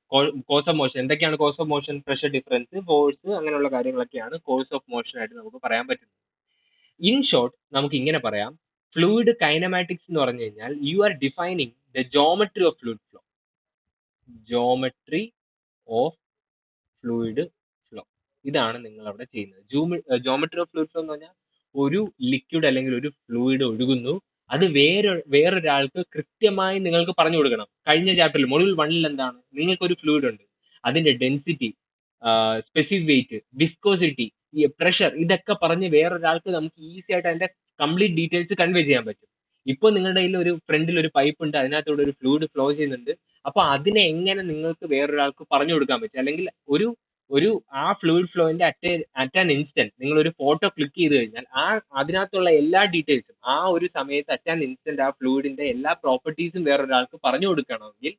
Cause of motion എന്തൊക്കെയാണ്? Cause of motion, pressure difference, force, അങ്ങനെയുള്ള കാര്യങ്ങളൊക്കെയാണ് കോസ് ഓഫ് മോഷൻ ആയിട്ട് നമുക്ക് പറയാൻ പറ്റുന്നത്. In short നമുക്ക് ഇങ്ങനെ പറയാം, ഫ്ലൂയിഡ് കൈനമാറ്റിക്സ് എന്ന് പറഞ്ഞു കഴിഞ്ഞാൽ you are defining the geometry of fluid flow. Geometry of fluid flow, ഇതാണ് നിങ്ങൾ അവിടെ ചെയ്യുന്നത്. ജോമെട്രി ഓഫ് ഫ്ലൂയിഡ് ഫ്ലോ എന്ന് പറഞ്ഞാൽ ഒരു ലിക്വിഡ് അല്ലെങ്കിൽ ഒരു ഫ്ലൂയിഡ് ഒഴുകുന്നു, അത് വേറൊരാൾക്ക് കൃത്യമായി നിങ്ങൾക്ക് പറഞ്ഞു കൊടുക്കണം. കഴിഞ്ഞ ചാപ്റ്ററിൽ മൊഡ്യൂൾ 1 എന്താണ്? നിങ്ങൾക്കൊരു ഫ്ലൂയിഡ് ഉണ്ട്, അതിന്റെ ഡെൻസിറ്റി, സ്പെസിഫിക് വെയിറ്റ്, വിസ്കോസിറ്റി, ഈ പ്രഷർ, ഇതൊക്കെ പറഞ്ഞ് വേറൊരാൾക്ക് നമുക്ക് ഈസി ആയിട്ട് അതിന്റെ കംപ്ലീറ്റ് ഡീറ്റെയിൽസ് കൺവേ ചെയ്യാൻ പറ്റും. ഇപ്പൊ നിങ്ങളുടെ കയ്യിൽ ഒരു ഫ്രണ്ടിൽ ഒരു പൈപ്പ് ഉണ്ട്, അതിനകത്തൂടെ ഒരു ഫ്ലൂയിഡ് ഫ്ലോ ചെയ്യുന്നുണ്ട്. അപ്പൊ അതിനെ എങ്ങനെ നിങ്ങൾക്ക് വേറൊരാൾക്ക് പറഞ്ഞു കൊടുക്കാൻ പറ്റും? അല്ലെങ്കിൽ ഒരു ഒരു ആ ഫ്ലൂയിഡ് ഫ്ലോയിന്റെ അറ്റ് ആൻ ഇൻസ്റ്റന്റ് നിങ്ങൾ ഒരു ഫോട്ടോ ക്ലിക്ക് ചെയ്ത് കഴിഞ്ഞാൽ അതിനകത്തുള്ള എല്ലാ ഡീറ്റെയിൽസും ആ ഒരു സമയത്ത് അറ്റ് ആൻ ഇൻസ്റ്റന്റ് ആ ഫ്ലൂയിഡിന്റെ എല്ലാ പ്രോപ്പർട്ടീസും വേറൊരാൾക്ക് പറഞ്ഞു കൊടുക്കണമെങ്കിൽ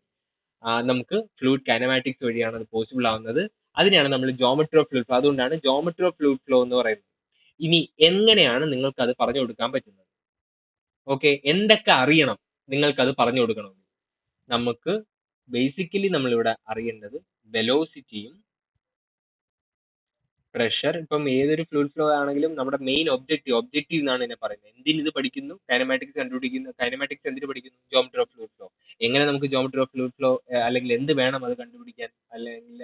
നമുക്ക് ഫ്ലൂയിഡ് കൈനമാറ്റിക്സ് വഴിയാണ് അത് പോസിബിൾ ആവുന്നത്. അതിനെയാണ് നമ്മൾ ജോമെട്രി ഓഫ് ഫ്ലൂയിഡ് ഫ്ലോ, അതുകൊണ്ടാണ് ജോമെട്രി ഓഫ് ഫ്ലൂയിഡ് ഫ്ലോ എന്ന് പറയുന്നത്. ഇനി എങ്ങനെയാണ് നിങ്ങൾക്ക് അത് പറഞ്ഞു കൊടുക്കാൻ പറ്റുന്നത്? ഓക്കെ, എന്തൊക്കെ അറിയണം നിങ്ങൾക്ക് അത് പറഞ്ഞു കൊടുക്കണം? നമുക്ക് ബേസിക്കലി നമ്മളിവിടെ അറിയേണ്ടത് വെലോസിറ്റിയും പ്രഷർ. ഇപ്പം ഏതൊരു ഫ്ലൂയിഡ് ഫ്ലോ ആണെങ്കിലും നമ്മുടെ മെയിൻ ഒബ്ജക്റ്റീവ് എന്നാണ് ഇതിനെ പറയുന്നത്. എന്തിന് ഇത് പഠിക്കുന്നു? കൈനമാറ്റിക്സ് കണ്ടുപിടിക്കുന്നു. കൈനമാറ്റിക്സ് എന്തിനു പഠിക്കുന്നു? Geometry of fluid flow. എങ്ങനെ നമുക്ക് ജോമെട്രി ഓഫ് ഫ്ലൂയിഡ് ഫ്ലോ, അല്ലെങ്കിൽ എന്ത് വേണം അത് കണ്ടുപിടിക്കാൻ, അല്ലെങ്കിൽ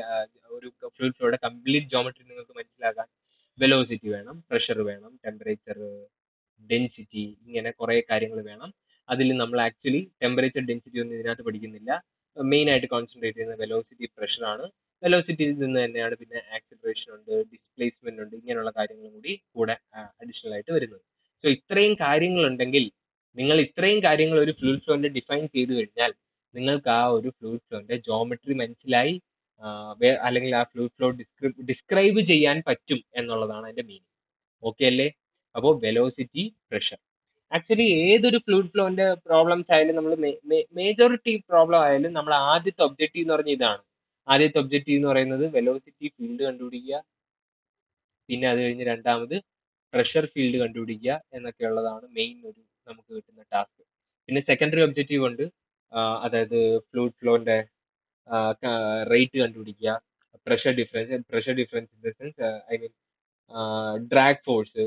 ഒരു ഫ്ലൂയിഡ് ഫ്ലോയുടെ കംപ്ലീറ്റ് ജോമെട്രി നിങ്ങൾക്ക് മനസ്സിലാക്കാൻ വെലോസിറ്റി വേണം, പ്രഷർ വേണം, ടെമ്പറേച്ചർ, ഡെൻസിറ്റി, ഇങ്ങനെ കുറെ കാര്യങ്ങൾ വേണം. അതിൽ നമ്മൾ ആക്ച്വലി ടെമ്പറേച്ചർ ഡെൻസിറ്റി ഒന്നും ഇതിനകത്ത് പഠിക്കുന്നില്ല. മെയിൻ ആയിട്ട് കോൺസെൻട്രേറ്റ് ചെയ്യുന്ന വെലോസിറ്റി പ്രഷർ ആണ്. വെലോസിറ്റിയിൽ നിന്ന് തന്നെയാണ് പിന്നെ ആക്സിലറേഷൻ ഉണ്ട്, ഡിസ്പ്ലേസ്മെന്റ് ഉണ്ട്, ഇങ്ങനെയുള്ള കാര്യങ്ങളും കൂടെ അഡീഷണൽ ആയിട്ട് വരുന്നത്. സോ ഇത്രയും കാര്യങ്ങൾ ഉണ്ടെങ്കിൽ, നിങ്ങൾ ഇത്രയും കാര്യങ്ങൾ ഒരു ഫ്ലൂയിഡ് ഫ്ലോന്റെ ഡിഫൈൻ ചെയ്ത് കഴിഞ്ഞാൽ നിങ്ങൾക്ക് ആ ഒരു ഫ്ലൂയിഡ് ഫ്ലോന്റെ ജോമെട്രി മനസ്സിലായി, അല്ലെങ്കിൽ ആ ഫ്ലൂയിഡ് ഫ്ലോ ഡിസ്ക്രൈബ് ചെയ്യാൻ പറ്റും എന്നുള്ളതാണ് അതിന്റെ മീനിങ്. ഓക്കെ അല്ലേ? അപ്പോൾ വെലോസിറ്റി, പ്രഷർ, ആക്ച്വലി ഏതൊരു ഫ്ലൂയിഡ് ഫ്ലോന്റെ പ്രോബ്ലംസ് ആയാലും നമ്മൾ മേജോറിറ്റി പ്രോബ്ലം ആയാലും നമ്മൾ ആദ്യത്തെ ഒബ്ജക്റ്റീവ് എന്ന് പറഞ്ഞ ഇതാണ്. ആദ്യത്തെ ഒബ്ജക്റ്റീവ് എന്ന് പറയുന്നത് വെലോസിറ്റി ഫീൽഡ് കണ്ടുപിടിക്കുക, പിന്നെ അത് കഴിഞ്ഞ് രണ്ടാമത് പ്രഷർ ഫീൽഡ് കണ്ടുപിടിക്കുക എന്നൊക്കെയുള്ളതാണ് മെയിൻ ഒരു നമുക്ക് കിട്ടുന്ന ടാസ്ക്. പിന്നെ സെക്കൻഡറി ഒബ്ജക്റ്റീവ് ഉണ്ട്, അതായത് ഫ്ലൂയിഡ് ഫ്ലോന്റെ റേറ്റ് കണ്ടുപിടിക്കുക, pressure difference in the sense I mean drag force,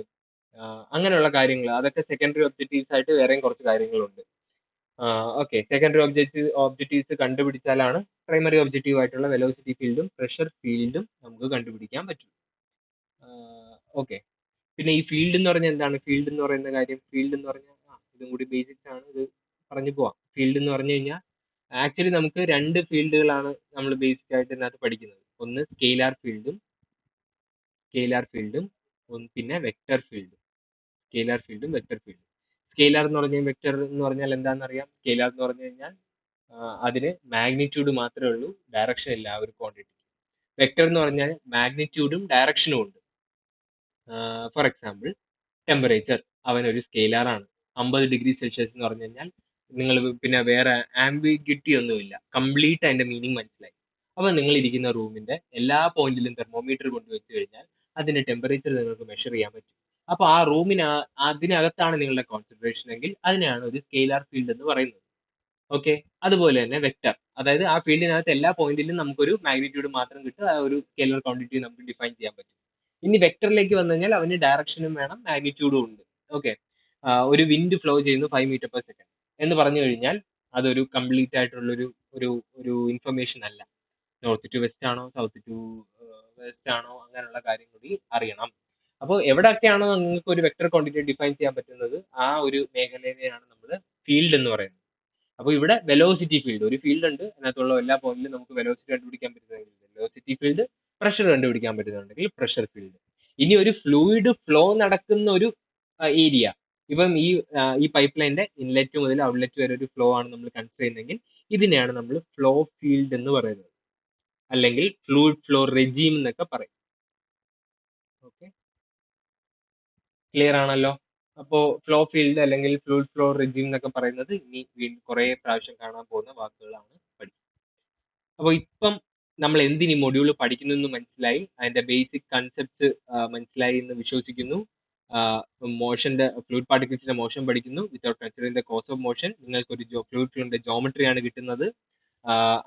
അങ്ങനെയുള്ള കാര്യങ്ങൾ, അതൊക്കെ സെക്കൻഡറി ഒബ്ജക്റ്റീവ്സ് ആയിട്ട് വേറെയും കുറച്ച് കാര്യങ്ങളുണ്ട്. ഓക്കെ, സെക്കൻഡറി ഒബ്ജക്റ്റീവ്സ് കണ്ടുപിടിച്ചാലാണ് പ്രൈമറി ഒബ്ജക്റ്റീവ് ആയിട്ടുള്ള വെലോസിറ്റി ഫീൽഡും പ്രഷർ ഫീൽഡും നമുക്ക് കണ്ടുപിടിക്കാൻ പറ്റും. ഓക്കെ, പിന്നെ ഈ ഫീൽഡ് എന്ന് പറഞ്ഞാൽ എന്താണ്? ഫീൽഡ് എന്ന് പറയുന്ന കാര്യം, ഫീൽഡ് എന്ന് പറഞ്ഞാൽ ഇതും കൂടി ബേസിക്സ് ആണ്, ഇത് പറഞ്ഞു പോവാം. ഫീൽഡ് എന്ന് പറഞ്ഞു കഴിഞ്ഞാൽ ആക്ച്വലി നമുക്ക് രണ്ട് ഫീൽഡുകളാണ് നമ്മൾ ബേസിക് ആയിട്ട് ഇതിനകത്ത് പഠിക്കുന്നത്. ഒന്ന് സ്കെയിലാർ ഫീൽഡും പിന്നെ വെക്ടർ ഫീൽഡും. സ്കെയിലാർ ഫീൽഡും വെക്ടർ ഫീൽഡും. സ്കെയിലാർ എന്ന് പറഞ്ഞാൽ വെക്ടർ എന്ന് പറഞ്ഞാൽ എന്താണെന്ന് അറിയാം. സ്കെയിലാർ എന്ന് പറഞ്ഞു കഴിഞ്ഞാൽ അതിന് മാഗ്നിറ്റ്യൂഡ് മാത്രമേ ഉള്ളൂ, ഡയറക്ഷൻ ഇല്ല ആ ഒരു ക്വാണ്ടിറ്റി. വെക്ടർ എന്ന് പറഞ്ഞാൽ മാഗ്നിറ്റ്യൂഡും ഡയറക്ഷനും ഉണ്ട്. ഫോർ എക്സാമ്പിൾ ടെമ്പറേച്ചർ, അവനൊരു സ്കെയിലാർ ആണ്. 50°C എന്ന് പറഞ്ഞു കഴിഞ്ഞാൽ നിങ്ങൾ പിന്നെ വേറെ ആംബിഗ്വിറ്റി ഒന്നുമില്ല, കംപ്ലീറ്റ് അതിന്റെ മീനിങ് മനസ്സിലായി. അപ്പൊ നിങ്ങൾ ഇരിക്കുന്ന റൂമിന്റെ എല്ലാ പോയിന്റിലും തെർമോമീറ്റർ കൊണ്ടുവച്ച് കഴിഞ്ഞാൽ അതിന്റെ ടെമ്പറേച്ചർ നിങ്ങൾക്ക് മെഷർ ചെയ്യാൻ പറ്റും. അപ്പൊ ആ അതിനകത്താണ് നിങ്ങളുടെ കോൺസെൻട്രേഷൻ എങ്കിൽ അതിനെയാണ് ഒരു സ്കെയിലാർ ഫീൽഡ് എന്ന് പറയുന്നത്. ഓക്കെ, അതുപോലെ തന്നെ വെക്ടർ, അതായത് ആ ഫീൽഡിനകത്ത് എല്ലാ പോയിന്റിലും നമുക്കൊരു മാഗ്നിറ്റ്യൂഡ് മാത്രം കിട്ടും, ആ ഒരു സ്കെയിലർ ക്വാണ്ടിറ്റി നമുക്ക് ഡിഫൈൻ ചെയ്യാൻ പറ്റും. ഇനി വെക്ടറിലേക്ക് വന്നു കഴിഞ്ഞാൽ അവന് ഡയറക്ഷനും വേണം, മാഗ്നിറ്റ്യൂഡും ഉണ്ട്. ഓക്കെ, ഒരു വിൻഡ് ഫ്ലോ ചെയ്യുന്നു 5 m/s എന്ന് പറഞ്ഞു കഴിഞ്ഞാൽ അതൊരു കംപ്ലീറ്റ് ആയിട്ടുള്ള ഒരു ഒരു ഇൻഫർമേഷൻ അല്ല. നോർത്ത് ടു വെസ്റ്റ് ആണോ, സൗത്ത് ടു വെസ്റ്റ് ആണോ, അങ്ങനെയുള്ള കാര്യം കൂടി അറിയണം. അപ്പോൾ എവിടെയൊക്കെയാണോ നിങ്ങൾക്ക് ഒരു വെക്ടർ ക്വാണ്ടിറ്റി ഡിഫൈൻ ചെയ്യാൻ പറ്റുന്നത്, ആ ഒരു മേഖലയെയാണ് നമ്മൾ ഫീൽഡ് എന്ന് പറയുന്നത്. അപ്പോൾ ഇവിടെ വെലോസിറ്റി ഫീൽഡ്, ഒരു ഫീൽഡ് ഉണ്ട്, അതിനകത്തുള്ള എല്ലാ പോയിന്റിലും നമുക്ക് വെലോസിറ്റി കണ്ടുപിടിക്കാൻ പറ്റുന്നതെങ്കിൽ വെലോസിറ്റി ഫീൽഡ്, പ്രഷർ കണ്ടുപിടിക്കാൻ പറ്റുന്നുണ്ടെങ്കിൽ പ്രഷർ ഫീൽഡ്. ഇനി ഒരു ഫ്ലൂയിഡ് ഫ്ലോ നടക്കുന്ന ഒരു ഏരിയ, ഇപ്പം ഈ പൈപ്പ് ലൈനിന്റെ ഇൻലെറ്റ് മുതൽ ഔട്ട്ലെറ്റ് വരെ ഒരു ഫ്ലോ ആണ് നമ്മൾ കൺസിഡർ ചെയ്യുന്നതെങ്കിൽ ഇതിനെയാണ് നമ്മൾ ഫ്ലോ ഫീൽഡ് എന്ന് പറയുന്നത്, അല്ലെങ്കിൽ ഫ്ലൂയിഡ് ഫ്ലോ റെജീം എന്നൊക്കെ പറയും. ഓക്കെ, ക്ലിയർ ആണല്ലോ? അപ്പോൾ ഫ്ലോ ഫീൽഡ് അല്ലെങ്കിൽ ഫ്ലൂയിഡ് ഫ്ലോ റെജീം എന്നൊക്കെ പറയുന്നത് ഇനി കുറെ പ്രാവശ്യം കാണാൻ പോകുന്ന വാക്കുകളാണ് പഠിക്കുന്നത്. അപ്പോൾ ഇപ്പം നമ്മൾ എന്തിന് ഈ മൊഡ്യൂൾ പഠിക്കുന്നു എന്ന് മനസ്സിലായി, അതിന്റെ ബേസിക് കൺസെപ്റ്റ്സ് മനസ്സിലായി എന്ന് വിശ്വസിക്കുന്നു. മോഷന്റെ ഫ്ലൂയിഡ് പാർട്ടിക്കിൾസിന്റെ മോഷൻ പഠിക്കുന്നു without considering the cause of motion. നിങ്ങൾക്ക് ഒരു ഫ്ലൂയിഡ് ഫ്ലോന്റെ ജോമെട്രി ആണ് കിട്ടുന്നത്.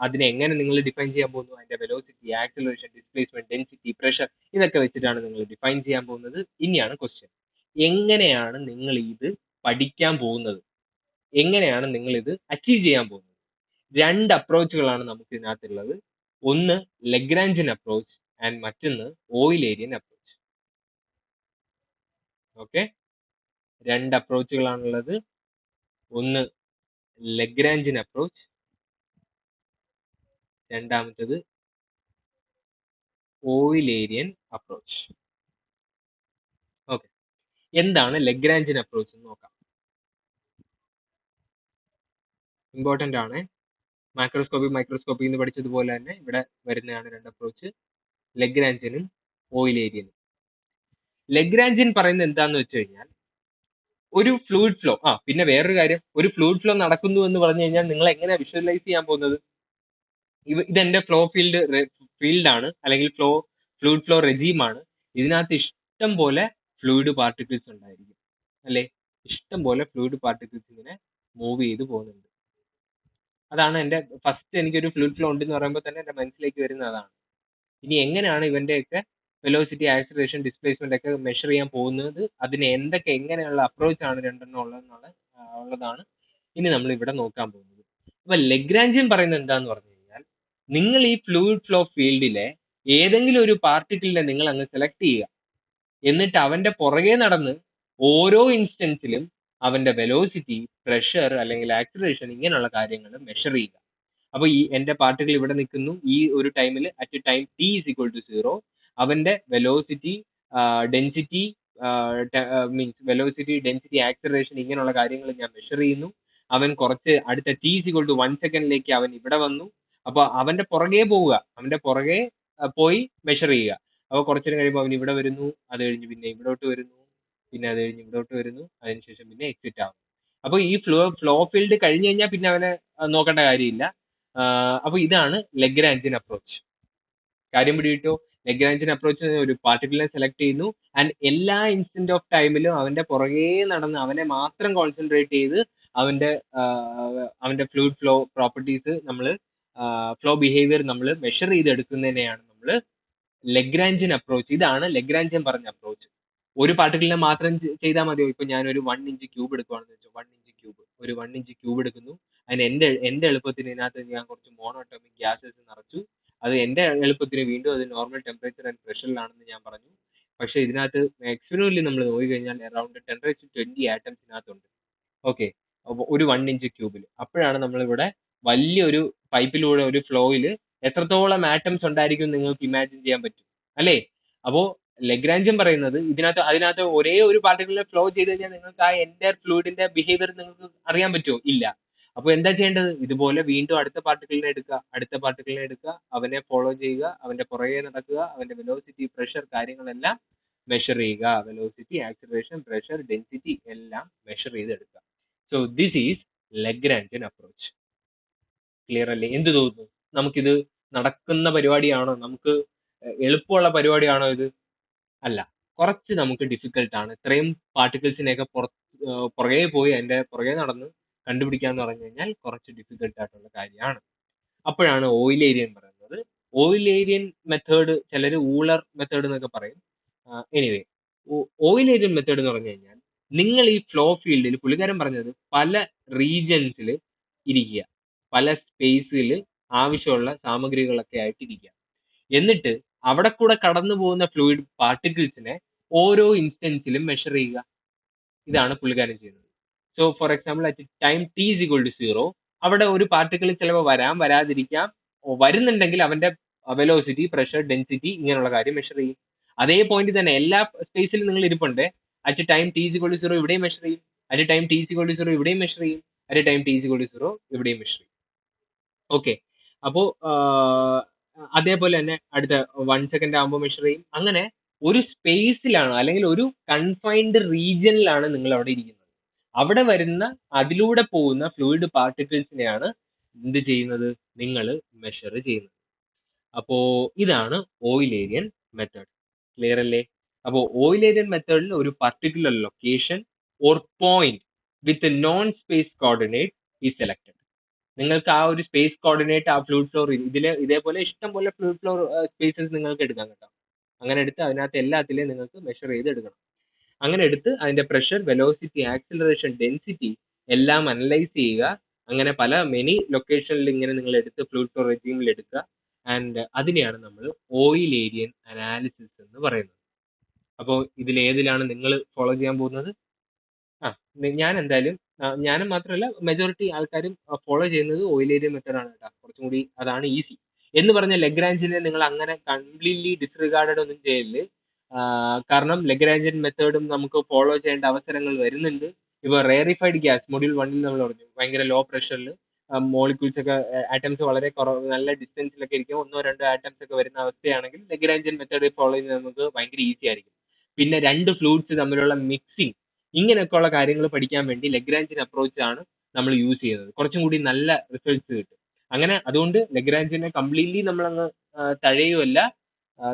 അതിനെ എങ്ങനെ നിങ്ങൾ ഡിഫൈൻ ചെയ്യാൻ പോകുന്നു, അതിന്റെ velocity, acceleration, displacement, density, pressure, ഇതൊക്കെ വെച്ചിട്ടാണ് നിങ്ങൾ ഡിഫൈൻ ചെയ്യാൻ പോകുന്നത്. ഇനിയാണ് ക്വസ്റ്റ്യൻ, എങ്ങനെയാണ് നിങ്ങൾ ഇത് പഠിക്കാൻ പോകുന്നത്, എങ്ങനെയാണ് നിങ്ങൾ ഇത് അച്ചീവ് ചെയ്യാൻ പോകുന്നത്? രണ്ട് അപ്രോച്ചുകളാണ് നമുക്ക് ഇതിനകത്തുള്ളത്. ഒന്ന് ലഗ്രാഞ്ചിയൻ അപ്രോച്ച് ആൻഡ് മറ്റൊന്ന് ഓയിലേരിയൻ അപ്രോച്ച്. ഓക്കെ, രണ്ട് അപ്രോച്ചുകളാണുള്ളത്. ഒന്ന് ലഗ്രാഞ്ചിയൻ അപ്രോച്ച്, രണ്ടാമത്തത് ഓയിലേരിയൻ അപ്രോച്ച്. ഓക്കെ, എന്താണ് ലഗ്രാഞ്ചിയൻ അപ്രോച്ച് എന്ന് നോക്കാം. ഇമ്പോർട്ടന്റ് ആണ്. മൈക്രോസ്കോപ്പി എന്ന് പഠിച്ചതുപോലെ തന്നെ ഇവിടെ വരുന്നതാണ് രണ്ട് അപ്രോച്ച്, ലഗ്രാഞ്ചിയനും ഓയിലേരിയനും. ലഗ്രാഞ്ചിയൻ പറയുന്നത് എന്താന്ന് വെച്ച് കഴിഞ്ഞാൽ, ഒരു ഫ്ലൂയിഡ് ഫ്ലോ, പിന്നെ വേറൊരു കാര്യം, ഒരു ഫ്ലൂയിഡ് ഫ്ലോ നടക്കുന്നു എന്ന് പറഞ്ഞു കഴിഞ്ഞാൽ നിങ്ങൾ എങ്ങനെ വിഷ്വലൈസ് ചെയ്യാൻ പോകുന്നത്? ഇതെന്റെ ഫ്ലോ ഫീൽഡാണ്, അല്ലെങ്കിൽ ഫ്ലൂയിഡ് ഫ്ലോ റെജീം ആണ്. ഇതിനകത്ത് ഇഷ്ടം പോലെ ഫ്ലൂയിഡ് പാർട്ടിക്കിൾസ് ഉണ്ടായിരിക്കും, അല്ലെ? ഇഷ്ടം പോലെ ഫ്ലൂയിഡ് പാർട്ടിക്കിൾസ് ഇങ്ങനെ മൂവ് ചെയ്ത് പോകുന്നുണ്ട്. അതാണ് എൻ്റെ ഫസ്റ്റ്, എനിക്കൊരു ഫ്ലൂയിഡ് ഫ്ലോ ഉണ്ടെന്ന് പറയുമ്പോൾ തന്നെ എൻ്റെ മനസ്സിലേക്ക് വരുന്ന അതാണ്. ഇനി എങ്ങനെയാണ് ഇവന്റെയൊക്കെ വെലോസിറ്റി, ആക്സിലറേഷൻ, ഡിസ്പ്ലേസ്മെന്റ് ഒക്കെ മെഷർ ചെയ്യാൻ പോകുന്നത്, അതിന് എങ്ങനെയുള്ള അപ്രോച്ച് ആണ് രണ്ടെണ്ണം ഉള്ളതാണ് ഇനി നമ്മൾ ഇവിടെ നോക്കാൻ പോകുന്നത്. അപ്പൊ ലഗ്രാഞ്ചിയൻ പറയുന്നത് എന്താന്ന് പറഞ്ഞു കഴിഞ്ഞാൽ, നിങ്ങൾ ഈ ഫ്ലൂയിഡ് ഫ്ലോ ഫീൽഡിലെ ഏതെങ്കിലും ഒരു പാർട്ടിക്കിളിനെ നിങ്ങൾ അങ്ങ് സെലക്ട് ചെയ്യുക, എന്നിട്ട് അവന്റെ പുറകെ നടന്ന് ഓരോ ഇൻസ്റ്റൻസിലും അവന്റെ വെലോസിറ്റി, പ്രഷർ അല്ലെങ്കിൽ ആക്സിലറേഷൻ ഇങ്ങനെയുള്ള കാര്യങ്ങൾ മെഷർ ചെയ്യുക. അപ്പൊ ഈ എന്റെ പാർട്ടിക്കിൾ ഇവിടെ നിൽക്കുന്നു, ഈ ഒരു ടൈമിൽ at time t is equal to 0 അവന്റെ velocity, density, means velocity, density, acceleration ഇങ്ങനെയുള്ള കാര്യങ്ങൾ ഞാൻ മെഷർ ചെയ്യുന്നു. അവൻ കുറച്ച് അടുത്ത ടി ഈസ് ഈക്വൽ ടു 1 സെക്കൻഡിലേക്ക് അവൻ ഇവിടെ വന്നു. അപ്പൊ അവന്റെ പുറകെ പോവുക, അവന്റെ പുറകെ പോയി മെഷർ ചെയ്യുക. അപ്പൊ കുറച്ചു കഴിയുമ്പോൾ അവൻ ഇവിടെ വരുന്നു, അത് കഴിഞ്ഞ് പിന്നെ ഇവിടോട്ട് വരുന്നു, പിന്നെ അത് കഴിഞ്ഞ് ഇവിടോട്ട് വരുന്നു, അതിനുശേഷം പിന്നെ എക്സിറ്റ് ആവും. അപ്പൊ ഈ ഫ്ലോ ഫീൽഡ് കഴിഞ്ഞു കഴിഞ്ഞാൽ പിന്നെ അവനെ നോക്കേണ്ട കാര്യമില്ല. അപ്പൊ ഇതാണ് ലഗ്രാഞ്ചിയൻ അപ്രോച്ച്. കാര്യം പിടികിട്ടോ? ലഗ്രാഞ്ചിയൻ അപ്രോച്ച് ഒരു പാർട്ടിക്കിളിനെ സെലക്ട് ചെയ്യുന്നു ആൻഡ് എല്ലാ ഇൻസ്റ്റന്റ് ഓഫ് ടൈമിലും അവന്റെ പുറകെ നടന്ന് അവനെ മാത്രം കോൺസെൻട്രേറ്റ് ചെയ്ത് അവന്റെ അവന്റെ ഫ്ലൂയിഡ് ഫ്ലോ പ്രോപ്പർട്ടീസ് നമ്മൾ ഫ്ലോ ബിഹേവിയർ നമ്മൾ മെഷർ ചെയ്തെടുക്കുന്നതിനെയാണ് നമ്മൾ ലഗ്രാഞ്ചിയൻ അപ്രോച്ച്. ഇതാണ് ലഗ്രാഞ്ചിയൻ പറഞ്ഞ അപ്രോച്ച്. ഒരു പാർട്ടിക്കിളിനെ മാത്രം ചെയ്താൽ മതിയോ? ഇപ്പൊ ഞാനൊരു 1 ഇഞ്ച് ക്യൂബ് എടുക്കുവാണെന്ന് വെച്ചോ, 1 ഇഞ്ച് ക്യൂബ്, ഒരു 1 ഇഞ്ച് ക്യൂബ് എടുക്കുന്നു. അതിന് എന്റെ എളുപ്പത്തിന് ഇതിനകത്ത് ഞാൻ കുറച്ച് മോണോട്ടോമിക് ഗ്യാസസ് നിറച്ചു. അത് എന്റെ എളുപ്പത്തിന് വീണ്ടും അത് നോർമൽ ടെമ്പറേച്ചർ ആൻഡ് പ്രഷറിലാണെന്ന് ഞാൻ പറഞ്ഞു. പക്ഷെ ഇതിനകത്ത് എക്സ്പെരിമെന്റിൽ നമ്മൾ നോക്കിക്കഴിഞ്ഞാൽ അറൌണ്ട് 10⁻20 ആറ്റംസ് ഇതിനകത്തുണ്ട്. ഓക്കെ, ഒരു 1 ഇഞ്ച് ക്യൂബിൽ. അപ്പോഴാണ് നമ്മളിവിടെ വലിയൊരു പൈപ്പിലൂടെ ഒരു ഫ്ലോയിൽ എത്രത്തോളം ആറ്റംസ് ഉണ്ടായിരിക്കും നിങ്ങൾക്ക് ഇമാജിൻ ചെയ്യാൻ പറ്റും അല്ലേ? അപ്പോ ലഗ്രാഞ്ചിയൻ പറയുന്നത് അതിനകത്ത് ഒരേ ഒരു പാർട്ടിക്കിളിനെ ഫ്ലോ ചെയ്ത് കഴിഞ്ഞാൽ നിങ്ങൾക്ക് ആ എൻറ്റയർ ഫ്ലൂയിഡിന്റെ ബിഹേവിയർ നിങ്ങൾക്ക് അറിയാൻ പറ്റുമോ? ഇല്ല. അപ്പൊ എന്താ ചെയ്യേണ്ടത്? ഇതുപോലെ വീണ്ടും അടുത്ത പാർട്ടിക്കിളിനെ എടുക്കുക, അവനെ ഫോളോ ചെയ്യുക, അവന്റെ പുറകെ നടക്കുക, അവന്റെ വെലോസിറ്റി, പ്രഷർ കാര്യങ്ങളെല്ലാം മെഷർ ചെയ്യുക. വെലോസിറ്റി, ആക്സിലറേഷൻ, പ്രഷർ, ഡെൻസിറ്റി എല്ലാം മെഷർ ചെയ്തെടുക്കുക. So this is Lagrangian approach. Clear അല്ലേ? എന്ത് തോന്നുന്നു? നമുക്കിത് നടക്കുന്ന പരിപാടിയാണോ? നമുക്ക് എളുപ്പമുള്ള പരിപാടിയാണോ ഇത്? അല്ല, കുറച്ച് നമുക്ക് ഡിഫിക്കൽട്ട് ആണ്. ഇത്രയും പാർട്ടിക്കിൾസിനെയൊക്കെ പുറകെ പോയി അതിന്റെ പുറകെ നടന്ന് കണ്ടുപിടിക്കാന്ന് പറഞ്ഞു കഴിഞ്ഞാൽ കുറച്ച് ഡിഫിക്കൽട്ട് ആയിട്ടുള്ള കാര്യമാണ്. അപ്പോഴാണ് ഓയിലേരിയൻ പറയുന്നത്. ഓയിലേരിയൻ മെത്തേഡ് ചിലർ ഊളർ മെത്തേഡ് എന്നൊക്കെ പറയും. എനിവേ, ഓയിലേരിയൻ മെത്തേഡ് എന്ന് പറഞ്ഞു കഴിഞ്ഞാൽ നിങ്ങൾ ഈ ഫ്ലോ ഫീൽഡിൽ, പുള്ളിക്കാരൻ പറഞ്ഞത് പല റീജിയൻസിൽ ഇരിക്കുക, പല സ്പേസിൽ ആവശ്യമുള്ള സാമഗ്രികളൊക്കെ ആയിട്ട് ഇരിക്കുക. എന്നിട്ട് അവിടെ കൂടെ കടന്നു പോകുന്ന ഫ്ലൂയിഡ് പാർട്ടിക്കിൾസിനെ ഓരോ ഇൻസ്റ്റൻസിലും മെഷർ ചെയ്യുക. ഇതാണ് പുള്ളിക്കാരൻ ചെയ്യുന്നത്. So for example at time t is equal to 0 അവിടെ ഒരു പാർട്ടിക്കിൾ ചിലപ്പോൾ വരാം, വരാതിരിക്കാം. വരുന്നുണ്ടെങ്കിൽ അവന്റെ വെലോസിറ്റി, പ്രഷർ, ഡെൻസിറ്റി ഇങ്ങനെയുള്ള കാര്യം മെഷർ ചെയ്യും. അതേ പോയിന്റ് തന്നെ എല്ലാ സ്പേസിലും നിങ്ങൾ ഇരിപ്പുണ്ട്. At time t is equal to 0 ഇവിടെയും മെഷർ ചെയ്യും, at time t is equal to 0 ഇവിടെയും മെഷർ ചെയ്യും, at time t is equal to 0 ഇവിടെയും മെഷർ ചെയ്യും. ഓക്കെ, അപ്പോ അതേപോലെ തന്നെ അടുത്ത 1 സെക്കൻഡ് ആകുമ്പോൾ മെഷർ ചെയ്യും. അങ്ങനെ ഒരു സ്പേസിലാണ് അല്ലെങ്കിൽ ഒരു കൺഫൈൻഡ് റീജിയനിലാണ് നിങ്ങൾ അവിടെ ഇരിക്കുന്നത്. അവിടെ വരുന്ന, അതിലൂടെ പോകുന്ന ഫ്ലൂയിഡ് പാർട്ടിക്കിൾസിനെയാണ് എന്ത് ചെയ്യുന്നത്? നിങ്ങൾ മെഷർ ചെയ്യുന്നത്. അപ്പോ ഇതാണ് ഓയിലേരിയൻ മെത്തേഡ്. ക്ലിയർ അല്ലേ? അപ്പോ ഓയിലേരിയൻ മെത്തേഡിൽ ഒരു particular location or point with non space coordinate ഈ സെലക്ടഡ്. നിങ്ങൾക്ക് ആ ഒരു സ്പേസ് കോർഡിനേറ്റ് ആ ഫ്ലൂയിഡ് ഫ്ലോർ ഇതേപോലെ ഇഷ്ടം പോലെ ഫ്ലൂയിഡ് ഫ്ലോർ സ്പേസസ് നിങ്ങൾക്ക് എടുക്കാം കേട്ടോ. അങ്ങനെ എടുത്ത് അതിനകത്ത് എല്ലാത്തിലെയും നിങ്ങൾക്ക് മെഷർ ചെയ്ത് എടുക്കണം. അങ്ങനെ എടുത്ത് അതിന്റെ പ്രഷർ, വെലോസിറ്റി, ആക്സിലറേഷൻ, ഡെൻസിറ്റി എല്ലാം അനലൈസ് ചെയ്യുക. അങ്ങനെ പല മെനി ലൊക്കേഷനിൽ ഇങ്ങനെ നിങ്ങൾ എടുത്ത് ഫ്ലൂയിഡ് ഫ്ലോ റെജീമിൽ എടുക്കുക. ആൻഡ് അതിനെയാണ് നമ്മൾ ഓയിലേരിയൻ അനാലിസിസ് എന്ന് പറയുന്നത്. അപ്പോൾ ഇതിൽ ഏതിലാണ് നിങ്ങൾ ഫോളോ ചെയ്യാൻ പോകുന്നത്? ഞാൻ എന്തായാലും ഞാനും മാത്രമല്ല മെജോറിറ്റി ആൾക്കാരും ഫോളോ ചെയ്യുന്നത് ഓയിലേരിയൻ മെത്തേഡ് ആണ് കേട്ടോ. കുറച്ചും കൂടി അതാണ് ഈസി. എന്ന് പറഞ്ഞ ലഗ്രാഞ്ചിനെ നിങ്ങൾ അങ്ങനെ കംപ്ലീറ്റ്ലി ഡിസ്റിഗാർഡഡ് ഒന്നും ചെയ്യല്. കാരണം ലഗ്രാഞ്ചിയൻ മെത്തേഡും നമുക്ക് ഫോളോ ചെയ്യേണ്ട അവസരങ്ങൾ വരുന്നുണ്ട്. ഇപ്പൊ റേറിഫൈഡ് ഗ്യാസ് മൊഡ്യൂൾ 1 നമ്മൾ പറഞ്ഞു, ഭയങ്കര ലോ പ്രഷറിൽ മോളിക്യൂൾസ് ഒക്കെ, ആറ്റംസ് വളരെ കുറവ്, നല്ല ഡിസ്റ്റൻസിലൊക്കെ ഇരിക്കും, 1-2 ആറ്റംസ് ഒക്കെ വരുന്ന അവസ്ഥയാണെങ്കിൽ ലഗ്രാഞ്ചിയൻ മെത്തേഡ് ഫോളോ ചെയ്യുന്നത് നമുക്ക് ഭയങ്കര ഈസി ആയിരിക്കും. പിന്നെ രണ്ട് ഫ്ലൂയിഡ്സ് തമ്മിലുള്ള മിക്സിങ്, ഇങ്ങനെയൊക്കെയുള്ള കാര്യങ്ങൾ പഠിക്കാൻ വേണ്ടി ലഗ്രാഞ്ചിയൻ അപ്രോച്ച് ആണ് നമ്മൾ യൂസ് ചെയ്യുന്നത്. കുറച്ചും കൂടി നല്ല റിസൾട്ട്സ് കിട്ടും. അങ്ങനെ അതുകൊണ്ട് ലഗ്രാഞ്ചിയനെ കംപ്ലീറ്റ്ലി നമ്മളങ്ങ് തഴയുമല്ല.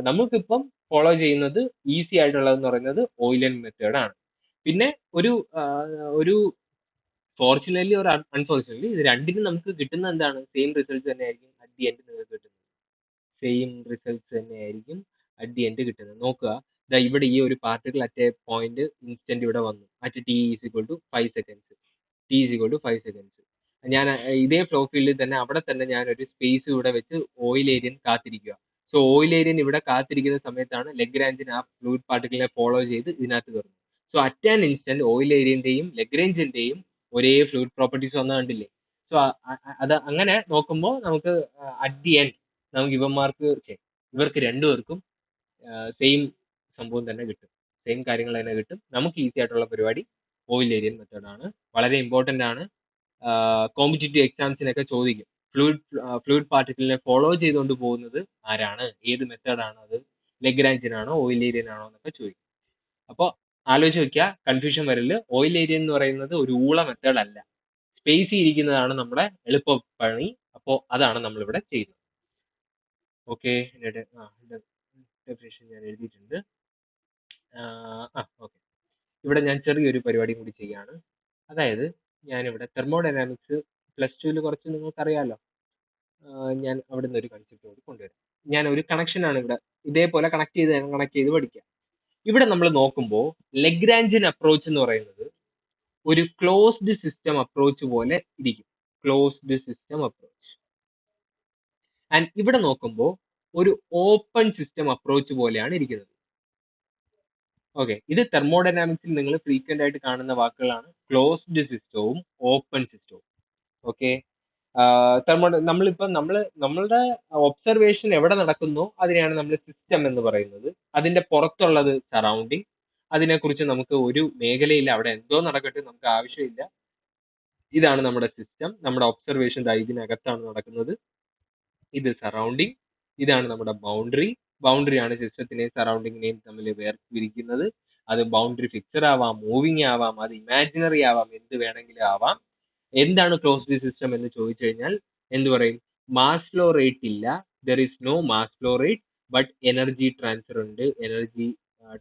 നമുക്കിപ്പം ഫോളോ ചെയ്യുന്നത് ഈസി ആയിട്ടുള്ളതെന്ന് പറയുന്നത് ഓയിലൻ മെത്തേഡ് ആണ്. പിന്നെ ഒരു ഫോർച്ചുനേറ്റ്ലി ഒരു അൺഫോർച്ചുനേറ്റ്ലി ഇത് രണ്ടിനും നമുക്ക് കിട്ടുന്ന എന്താണ്? സെയിം റിസൾട്ട്സ് തന്നെ ആയിരിക്കും അറ്റ് ദി എൻഡ് നിങ്ങൾക്ക് കിട്ടുന്നത്. സെയിം റിസൾട്ട്സ് തന്നെ ആയിരിക്കും അറ്റ് ദി എൻഡ് കിട്ടുന്നത്. നോക്കുക, ഇവിടെ ഈ ഒരു particle at a point instant ഇവിടെ വന്നു at t is equal to 5 seconds. T is equal to 5 seconds. ഞാൻ ഇതേ ഫ്ലോ ഫീൽഡിൽ തന്നെ അവിടെ തന്നെ ഞാൻ ഒരു സ്പേസ് ഇവിടെ വെച്ച് ഓയിലേരിയൻ കാത്തിരിക്കുക. സോ ഓയിലേരിയൻ ഇവിടെ കാത്തിരിക്കുന്ന സമയത്താണ് ലഗ്രാഞ്ചിൻ ആ ഫ്ലൂയിഡ് പാർട്ടിക്കിളിനെ ഫോളോ ചെയ്ത് ഇതിനകത്ത് കയറുന്നത്. സോ അറ്റ് ആൻ ഇൻസ്റ്റന്റ് ഓയിൽ ഏരിയന്റെയും ലഗ്രാഞ്ചിന്റെയും ഒരേ ഫ്ലൂയിഡ് പ്രോപ്പർട്ടീസ് വന്ന കണ്ടില്ലേ. സോ അത് അങ്ങനെ നോക്കുമ്പോൾ നമുക്ക് അറ്റ് ദി എൻഡ് നമുക്ക് ഇവർക്ക് രണ്ടുപേർക്കും സെയിം സംഭവം തന്നെ കിട്ടും, സെയിം കാര്യങ്ങൾ തന്നെ കിട്ടും. നമുക്ക് ഈസി ആയിട്ടുള്ള പരിപാടി ഓയിൽ ഏരിയൻ മെത്തേഡാണ്, വളരെ ഇമ്പോർട്ടൻ്റ് ആണ്. കോമ്പറ്റേറ്റീവ് എക്സാംസിനൊക്കെ ചോദിക്കും ഫ്ലൂയിഡ് പാർട്ടിക്കിളിനെ ഫോളോ ചെയ്തുകൊണ്ട് പോകുന്നത് ആരാണ്, ഏത് മെത്തേഡാണ് അത്, ലഗ്രാഞ്ചിനാണോ ഓയിൽ ഏരിയൻ ആണോ എന്നൊക്കെ ചോദിക്കും. അപ്പോൾ ആലോചിച്ച് വെക്കുക, കൺഫ്യൂഷൻ വരല്. ഓയിൽ ഏരിയൻ എന്ന് പറയുന്നത് ഒരു ഊള മെത്തേഡ് അല്ല, സ്പേസ് ഇരിക്കുന്നതാണ് നമ്മുടെ എളുപ്പ പണി. അപ്പോൾ അതാണ് നമ്മളിവിടെ ചെയ്യുന്നത്. ഓക്കെ, ഡെഫിനേഷൻ ഞാൻ എഴുതിയിട്ടുണ്ട്. ഓക്കെ, ഇവിടെ ഞാൻ ചെറിയൊരു പരിപാടി കൂടി ചെയ്യാണ്. അതായത് ഞാനിവിടെ തെർമോഡൈനാമിക്സ് +2 കുറച്ച് നിങ്ങൾക്കറിയാലോ. ഞാൻ അവിടെ നിന്ന് ഒരു കൺസെപ്റ്റ് കൂടി കൊണ്ടുവരാം. ഞാൻ ഒരു കണക്ഷനാണ് ഇവിടെ ഇതേപോലെ കണക്ട് ചെയ്ത് പഠിക്കുക. ഇവിടെ നമ്മൾ നോക്കുമ്പോൾ ലഗ്രാഞ്ചിയൻ അപ്രോച്ച് എന്ന് പറയുന്നത് ഒരു ക്ലോസ്ഡ് സിസ്റ്റം അപ്രോച്ച് പോലെ ഇരിക്കും, ക്ലോസ്ഡ് സിസ്റ്റം അപ്രോച്ച്. ആൻഡ് ഇവിടെ നോക്കുമ്പോൾ ഒരു ഓപ്പൺ സിസ്റ്റം അപ്രോച്ച് പോലെയാണ് ഇരിക്കുന്നത്. ഓക്കെ, ഇത് തെർമോഡൈനാമിക്സിൽ നിങ്ങൾ ഫ്രീക്വന്റ് ആയിട്ട് കാണുന്ന വാക്കുകളാണ്, ക്ലോസ്ഡ് സിസ്റ്റവും ഓപ്പൺ സിസ്റ്റവും. ഓക്കെ, നമ്മളുടെ ഒബ്സർവേഷൻ എവിടെ നടക്കുന്നോ അതിനെയാണ് നമ്മൾ സിസ്റ്റം എന്ന് പറയുന്നത്. അതിന്റെ പുറത്തുള്ളത് സറൗണ്ടിങ്. അതിനെക്കുറിച്ച് നമുക്ക് ഒരു മേഖലയില്ല, അവിടെ എന്തോ നടക്കട്ടെ, നമുക്ക് ആവശ്യമില്ല. ഇതാണ് നമ്മുടെ സിസ്റ്റം, നമ്മുടെ ഒബ്സർവേഷൻ ഇതിനകത്താണ് നടക്കുന്നത്. ഇത് സറൗണ്ടിങ്, ഇതാണ് നമ്മുടെ ബൗണ്ടറി. ബൗണ്ടറി ആണ് സിസ്റ്റത്തിനെയും സറൗണ്ടിങ്ങിനെയും തമ്മിൽ വേർതിരിക്കുന്നത്. അത് ബൗണ്ടറി ഫിക്സർ ആവാം, മൂവിങ് ആവാം, അത് ഇമാജിനറി ആവാം, എന്ത് വേണമെങ്കിലും ആവാം. എന്താണ് ക്ലോസ്ഡ് സിസ്റ്റം എന്ന് ചോദിച്ചു കഴിഞ്ഞാൽ എന്ത് പറയും? മാസ് ഫ്ലോ റേറ്റ് ഇല്ല, there is no mass flow rate, but energy transfer ഉണ്ട്, എനർജി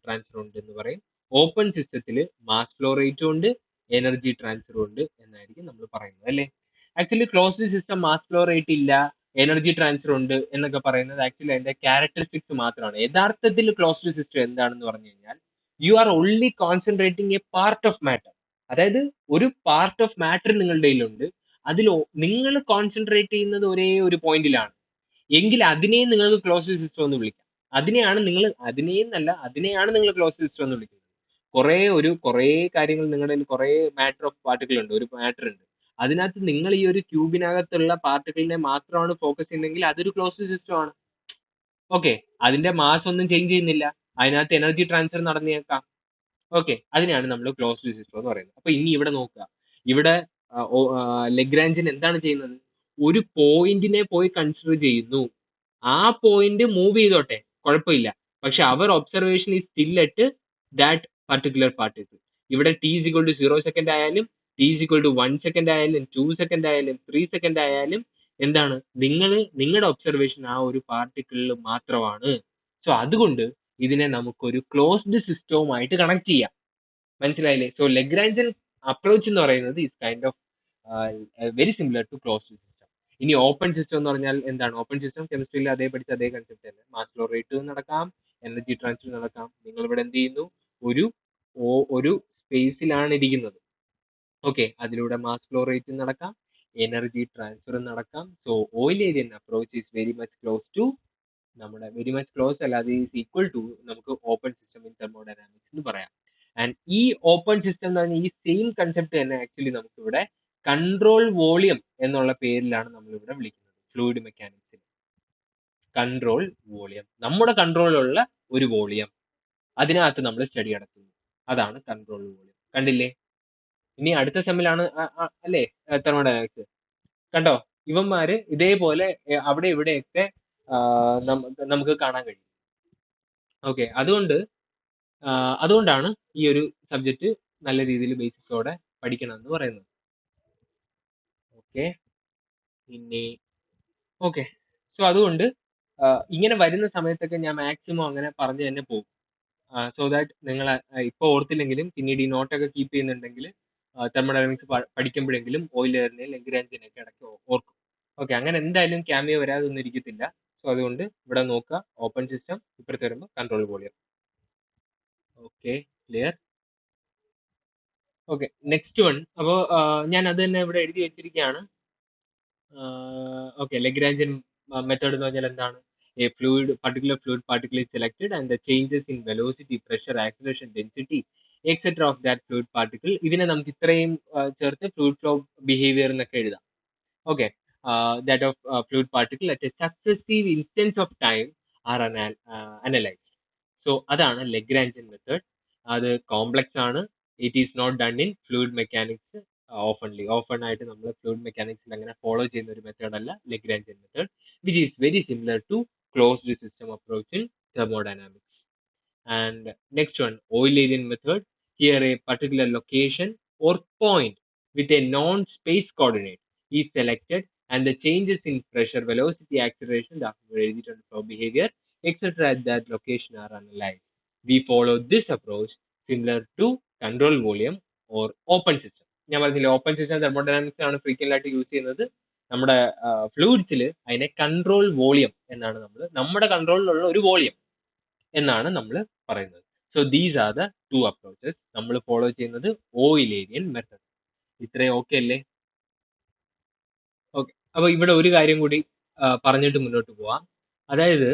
ട്രാൻസ്ഫർ ഉണ്ട് എന്ന് പറയും. ഓപ്പൺ സിസ്റ്റത്തിൽ മാസ് ഫ്ലോ റേറ്റും ഉണ്ട്, എനർജി ട്രാൻസ്ഫർ ഉണ്ട് എന്നായിരിക്കും നമ്മൾ പറയുന്നത്, അല്ലേ? Actually closed system mass flow rate ഇല്ല, എനർജി ട്രാൻസ്ഫർ ഉണ്ട് എന്നൊക്കെ പറയുന്നത് ആക്ച്വലി അതിന്റെ ക്യാരക്ടറിസ്റ്റിക്സ് മാത്രമാണ്. യഥാർത്ഥത്തിൽ ക്ലോസ്ഡ് സിസ്റ്റം എന്താണെന്ന് പറഞ്ഞു കഴിഞ്ഞാൽ you are only concentrating A part of matter. അതായത് ഒരു പാർട്ട് ഓഫ് മാറ്റർ നിങ്ങളുടെ കയ്യിലുണ്ട്, അതിൽ നിങ്ങൾ കോൺസെൻട്രേറ്റ് ചെയ്യുന്നത് ഒരേ ഒരു പോയിന്റിലാണ് എങ്കിൽ അതിനെ നിങ്ങൾക്ക് ക്ലോസ്ഡ് സിസ്റ്റം എന്ന് വിളിക്കാം. അതിനെയാണ് നിങ്ങൾ ക്ലോസ്ഡ് സിസ്റ്റം എന്ന് വിളിക്കുന്നത്. കുറേ കാര്യങ്ങൾ നിങ്ങളുടെ കയ്യിൽ കുറേ മാറ്റർ ഓഫ് പാർട്ടിക്കിൾ ഉണ്ട്, ഒരു മാറ്റർ ഉണ്ട്, അതിനകത്ത് നിങ്ങൾ ഈ ഒരു ക്യൂബിനകത്തുള്ള പാർട്ടിക്കിളിനെ മാത്രമാണ് ഫോക്കസ് ചെയ്യുന്നതെങ്കിൽ അതൊരു ക്ലോസ്ഡ് സിസ്റ്റം ആണ്. ഓക്കെ, അതിന്റെ മാസ് ഒന്നും ചേഞ്ച് ചെയ്യുന്നില്ല, അതിനകത്ത് എനർജി ട്രാൻസ്ഫർ നടന്നേക്കാം. ഓക്കെ, അതിനെയാണ് നമ്മൾ ക്ലോസ്ഡ് സിസ്റ്റം എന്ന് പറയുന്നത്. അപ്പൊ ഇനി ഇവിടെ നോക്കുക, ഇവിടെ ലഗ്രാഞ്ചിയൻ എന്താണ് ചെയ്യുന്നത്? ഒരു പോയിന്റിനെ പോയി കൺസിഡർ ചെയ്യുന്നു, ആ പോയിന്റ് മൂവ് ചെയ്തോട്ടെ, കുഴപ്പമില്ല, പക്ഷെ അവർ observation is still at that particular particle. ഇവിടെ t=0 സെക്കൻഡ് ആയാലും t=1 സെക്കൻഡ് ആയാലും 2 സെക്കൻഡ് ആയാലും 3 സെക്കൻഡ് ആയാലും എന്താണ്, നിങ്ങളുടെ ഒബ്സർവേഷൻ ആ ഒരു പാർട്ടിക്കിളിൽ മാത്രമാണ്. സോ അതുകൊണ്ട് ഇതിനെ നമുക്കൊരു ക്ലോസ്ഡ് സിസ്റ്റവുമായിട്ട് കണക്ട് ചെയ്യാം. മനസ്സിലായില്ലേ? സോ ലഗ്രാഞ്ചിയൻ അപ്രോച്ച് എന്ന് പറയുന്നത് is kind of very similar to closed system. ഇനി ഓപ്പൺ സിസ്റ്റം എന്ന് പറഞ്ഞാൽ എന്താണ്? ഓപ്പൺ സിസ്റ്റം കെമിസ്ട്രിയിൽ അതേ പഠിച്ച അതേ കൺസെപ്റ്റ് തന്നെ, മാസ് ഫ്ലോ റേറ്റ് നടക്കാം, എനർജി ട്രാൻസ്ഫർ നടക്കാം. നിങ്ങൾ ഇവിടെ എന്ത് ചെയ്യുന്നു? ഒരു സ്പേസിലാണ് ഇരിക്കുന്നത്. ഓക്കെ, അതിലൂടെ മാസ് ഫ്ലോ റേറ്റ് നടക്കാം, എനർജി ട്രാൻസ്ഫർ നടക്കാം. So Eulerian approach is very much close to very much close അല്ലാതെ ഈസ് ഈക്വൽ ടു നമുക്ക് ഓപ്പൺ സിസ്റ്റം ഇൻ തെർമോഡൈനാമിക്സ് എന്ന് പറയാം. ആൻഡ് ഈ ഓപ്പൺ സിസ്റ്റം എന്ന് പറഞ്ഞാൽ ഈ സെയിം കൺസെപ്റ്റ് തന്നെ ആക്ച്വലി നമുക്ക് ഇവിടെ കൺട്രോൾ വോളിയം എന്നുള്ള പേരിലാണ് നമ്മൾ ഇവിടെ വിളിക്കുന്നത് ഫ്ലൂയിഡ് മെക്കാനിക്സിൽ. കൺട്രോൾ വോളിയം, നമ്മുടെ കൺട്രോളിലുള്ള ഒരു വോളിയം, അതിനകത്ത് നമ്മൾ സ്റ്റഡി നടത്തുന്നു, അതാണ് കൺട്രോൾ വോളിയം. കണ്ടില്ലേ? ഇനി അടുത്ത സെമ്മിലാണ് അല്ലേ തെർമോഡൈനാമിക്സ്. കണ്ടോ, ഇവന്മാര് ഇതേപോലെ അവിടെ ഇവിടെയൊക്കെ നമുക്ക് കാണാൻ കഴിയും. ഓക്കെ, അതുകൊണ്ടാണ് ഈ ഒരു സബ്ജക്റ്റ് നല്ല രീതിയിൽ ബേസിക്കോടെ പഠിക്കണം എന്ന് പറയുന്നത്. ഓക്കെ, ഇനി ഓക്കെ, സോ അതുകൊണ്ട് ഇങ്ങനെ വരുന്ന സമയത്തൊക്കെ ഞാൻ മാക്സിമം അങ്ങനെ പറഞ്ഞു തന്നെ പോകും, സോ ദാറ്റ് നിങ്ങൾ ഇപ്പോൾ ഓർത്തില്ലെങ്കിലും പിന്നീട് ഈ നോട്ടൊക്കെ കീപ്പ് ചെയ്യുന്നുണ്ടെങ്കിൽ തെർമോഡൈനാമിക്സ് പഠിക്കുമ്പോഴെങ്കിലും ഓയിലറിനെ ലഗ്രാഞ്ചിനെയൊക്കെ ഇടയ്ക്ക് ഓർക്കും. ഓക്കെ, അങ്ങനെ എന്തായാലും ക്യാമിയോ വരാതൊന്നും ഇരിക്കത്തില്ല. സോ അതുകൊണ്ട് ഇവിടെ നോക്കുക, ഓപ്പൺ സിസ്റ്റം, ഇപ്പുറത്ത് വരുമ്പോൾ control volume. Okay, clear? Okay, next one. അപ്പോൾ ഞാൻ അത് തന്നെ ഇവിടെ എഴുതി വെച്ചിരിക്കുകയാണ്. ഓക്കെ, ലഗ്രാഞ്ചിയൻ മെത്തേഡ് എന്ന് പറഞ്ഞാൽ എന്താണ്? A particular fluid particle is selected and the changes in velocity, pressure, acceleration, density etcetera of that fluid particle. ഇതിനെ നമുക്ക് ഇത്രയും ചേർത്ത് ഫ്ലൂയിഡ് ഫ്ലോ ബിഹേവിയർ എന്നൊക്കെ എഴുതാം. Okay, that of fluid particle at a successive instance of time are analysed. So അതാണ് Lagrangian method. അത് complex ആണ്. It is not done in fluid mechanics often ആയിട്ട് നമ്മൾ ഫ്ലൂയിഡ് മെക്കാനിക്സിൽ അങ്ങനെ ഫോളോ ചെയ്യുന്ന ഒരു മെത്തേഡ് അല്ല Lagrangian method, which is very similar to closed system approach in thermodynamics. And next one, Eulerian method. Here a particular location or point with a non-space coordinate is selected and the changes in pressure, velocity, acceleration, the flow behavior, etc. at that location are analyzed. We follow this approach similar to control volume or open system. ഞാൻ പറഞ്ഞില്ലേ open system thermodynamics ആണ് frequent ആയിട്ട് use ചെയ്യുന്നത്. നമ്മുടെ ഫ്ലൂയിഡ്സിൽ അതിനെ control volume എന്നാണ് നമ്മുടെ കൺട്രോളിലുള്ള ഒരു വോളിയം എന്നാണ് നമ്മൾ പറയുന്നത്. So these are the two approaches നമ്മൾ ഫോളോ ചെയ്യുന്നത് ഓയിലേരിയൻ മെത്തഡ്. ഇത്രയും ഓക്കെ അല്ലേ? ഓക്കെ, അപ്പൊ ഇവിടെ ഒരു കാര്യം കൂടി പറഞ്ഞിട്ട് മുന്നോട്ട് പോവാം. അതായത്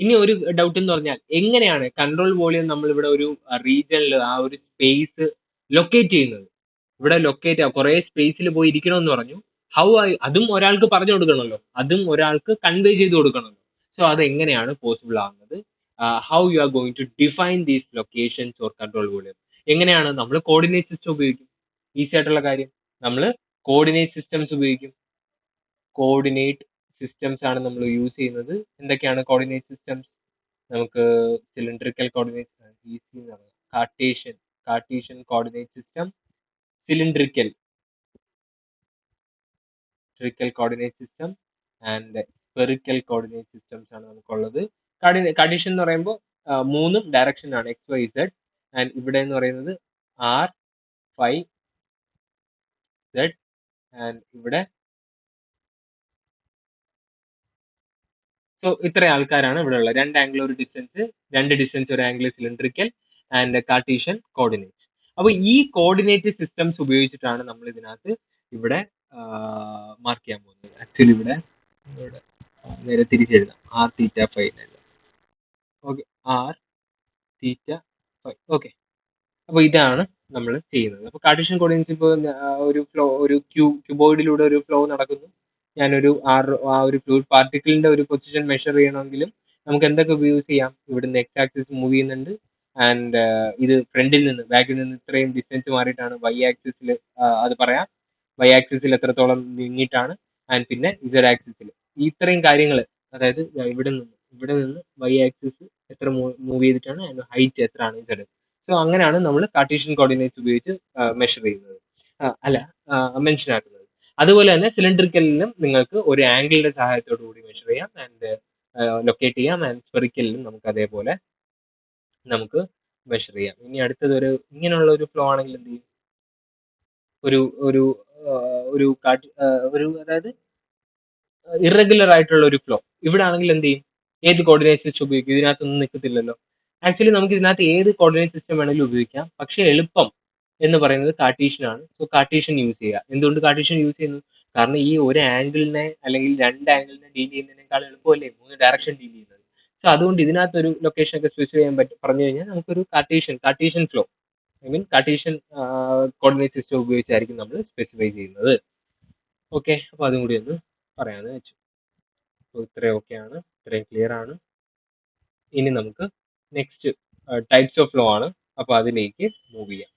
ഇനി ഒരു ഡൗട്ട് എന്ന് പറഞ്ഞാൽ എങ്ങനെയാണ് കൺട്രോൾ വോളിയം നമ്മൾ ഇവിടെ ഒരു റീജിയനിൽ ആ ഒരു സ്പേസ് ലൊക്കേറ്റ് ചെയ്യുന്നത്? ഇവിടെ ലൊക്കേറ്റ് കുറെ സ്പേസിൽ പോയി ഇരിക്കണമെന്ന് പറഞ്ഞു. അതും ഒരാൾക്ക് പറഞ്ഞു കൊടുക്കണമല്ലോ, അതും ഒരാൾക്ക് കൺവേ ചെയ്ത് കൊടുക്കണമല്ലോ. സോ അത് എങ്ങനെയാണ് പോസിബിൾ ആകുന്നത്? How you are going to define these locations or control volume? എങ്ങനെയാണ്? നമ്മൾ കോർഡിനേറ്റ് സിസ്റ്റം ഉപയോഗിക്കും. ഈസി ആയിട്ടുള്ള കാര്യം, നമ്മൾ കോർഡിനേറ്റ് സിസ്റ്റംസ് ഉപയോഗിക്കും. കോർഡിനേറ്റ് സിസ്റ്റംസ് ആണ് നമ്മൾ യൂസ് ചെയ്യുന്നത്. എന്തൊക്കെയാണ് കോർഡിനേറ്റ് സിസ്റ്റംസ്? നമുക്ക് സിലിണ്ടറിക്കൽ കോർഡിനേറ്റ്, ഈസി എന്ന് പറയാം, Cartesian coordinate system, cylindrical coordinate system and spherical coordinate systems ആണ് നമുക്കുള്ളത്. കാർട്ടീഷ്യൻ എന്ന് പറയുമ്പോൾ മൂന്നും ഡയറക്ഷൻ ആണ്, എക്സ് വൈ സെഡ്. ആൻഡ് ഇവിടെ എന്ന് പറയുന്നത് ആർ ഫൈ സെഡ്. ആൻഡ് ഇവിടെ സോ ഇത്ര ആൾക്കാരാണ് ഇവിടെ ഉള്ളത്. രണ്ട് ആംഗിൾ ഒരു ഡിസ്റ്റൻസ്, രണ്ട് ഡിസ്റ്റൻസ് ഒരു angle cylindrical and Cartesian coordinates. അപ്പൊ ഈ കോർഡിനേറ്റ് സിസ്റ്റംസ് ഉപയോഗിച്ചിട്ടാണ് നമ്മൾ ഇതിനകത്ത് ഇവിടെ മാർക്ക് ചെയ്യാൻ പോകുന്നത്. ആക്ച്വലി ഇവിടെ നേരെ തിരിച്ചെഴുതാം, ആർ തീറ്റ ഫൈ എഴുതാം. Okay, r theta phi. Okay, അപ്പൊ ഇതാണ് നമ്മൾ ചെയ്യുന്നത്. അപ്പൊ കാർട്ടീഷ്യൻ കോർഡിനേറ്റ്സ് ഇപ്പോൾ ഒരു ഫ്ലോ, ഒരു ക്യൂബോയിഡിലൂടെ ഒരു ഫ്ലോ നടക്കുന്നു. ഞാനൊരു ആ ഒരു ഫ്ലൂയിഡ് പാർട്ടിക്കിളിന്റെ ഒരു പൊസിഷൻ മെഷർ ചെയ്യണമെങ്കിലും നമുക്ക് എന്തൊക്കെ യൂസ് ചെയ്യാം? ഇവിടുന്ന് എക്സ് ആക്സിസ് മൂവ് ചെയ്യുന്നുണ്ട്. ആൻഡ് ഇത് ഫ്രണ്ടിൽ നിന്ന് ബാക്കിൽ നിന്ന് ഇത്രയും ഡിസ്റ്റൻസ് മാറിയിട്ടാണ് വൈ ആക്സിസിൽ അത് പറയാം. വൈ ആക്സിസിൽ എത്രത്തോളം നീങ്ങിയിട്ടാണ്, ആൻഡ് പിന്നെ ഇസഡ് ആക്സിസിൽ ഇത്രയും കാര്യങ്ങൾ, അതായത് ഇവിടെ നിന്ന് വൈ ആക്സിസ് എത്ര മൂവ് ചെയ്തിട്ടാണ്, ആൻഡ് ഹൈറ്റ് എത്ര ആണ് ഇസഡ്. സോ അങ്ങനെയാണ് നമ്മൾ കാർട്ടീഷ്യൻ കോർഡിനേറ്റ്സ് ഉപയോഗിച്ച് മെഷർ ചെയ്യുന്നത്, മെൻഷൻ ആക്കുന്നത്. അതുപോലെ തന്നെ സിലിണ്ടറിക്കലിലും നിങ്ങൾക്ക് ഒരു ആംഗിളിന്റെ സഹായത്തോടു കൂടി മെഷർ ചെയ്യാം ആൻഡ് ലൊക്കേറ്റ് ചെയ്യാം. ആൻഡ് സ്പെറിക്കലിലും നമുക്ക് അതേപോലെ നമുക്ക് മെഷർ ചെയ്യാം. ഇനി അടുത്തത് ഇങ്ങനെയുള്ള ഒരു ഫ്ലോ ആണെങ്കിൽ എന്ത് ചെയ്യും? ഒരു അതായത് ഇറഗുലർ ആയിട്ടുള്ള ഒരു ഫ്ലോ ഇവിടെ ആണെങ്കിൽ എന്ത് ചെയ്യും? ഏത് കോർഡിനേറ്റ് സിസ്റ്റം ഉപയോഗിക്കും? ഇതിനകത്തൊന്നും നിൽക്കത്തില്ലല്ലോ. ആക്ച്വലി നമുക്ക് ഇതിനകത്ത് ഏത് കോർഡിനേറ്റ് സിസ്റ്റം വേണമെങ്കിലും ഉപയോഗിക്കാം. പക്ഷെ എളുപ്പം എന്ന് പറയുന്നത് കാർട്ടീഷ്യൻ ആണ്. സോ കാർട്ടീഷ്യൻ യൂസ് ചെയ്യുക. എന്തുകൊണ്ട് കാർട്ടീഷ്യൻ യൂസ് ചെയ്യുന്നു? കാരണം ഈ ഒരു ആംഗിളിനെ അല്ലെങ്കിൽ രണ്ട് ആംഗിളിനെ ഡീൽ ചെയ്യുന്നതിനേക്കാൾ എളുപ്പമല്ലേ 3 ഡയറക്ഷൻ ഡീൽ ചെയ്യുന്നത്. സോ അതുകൊണ്ട് ഇതിനകത്ത് ഒരു ലൊക്കേഷൻ ഒക്കെ സ്പെസിഫൈ ചെയ്യാൻ പറഞ്ഞു കഴിഞ്ഞാൽ നമുക്കൊരു cartesian flow, I mean cartesian coordinate system ഉപയോഗിച്ചായിരിക്കും നമ്മൾ സ്പെസിഫൈ ചെയ്യുന്നത്. ഓക്കെ, അപ്പൊ അതും കൂടി ഒന്ന് പറയാന്ന് വെച്ചു. ഇത്രയും ഓക്കെ ആണ്, ഇത്രയും ക്ലിയർ ആണ്. ഇനി നമുക്ക് നെക്സ്റ്റ് ടൈപ്സ് ഓഫ് ഫ്ലോ ആണ്, അപ്പൊ അതിലേക്ക് മൂവ് ചെയ്യാം.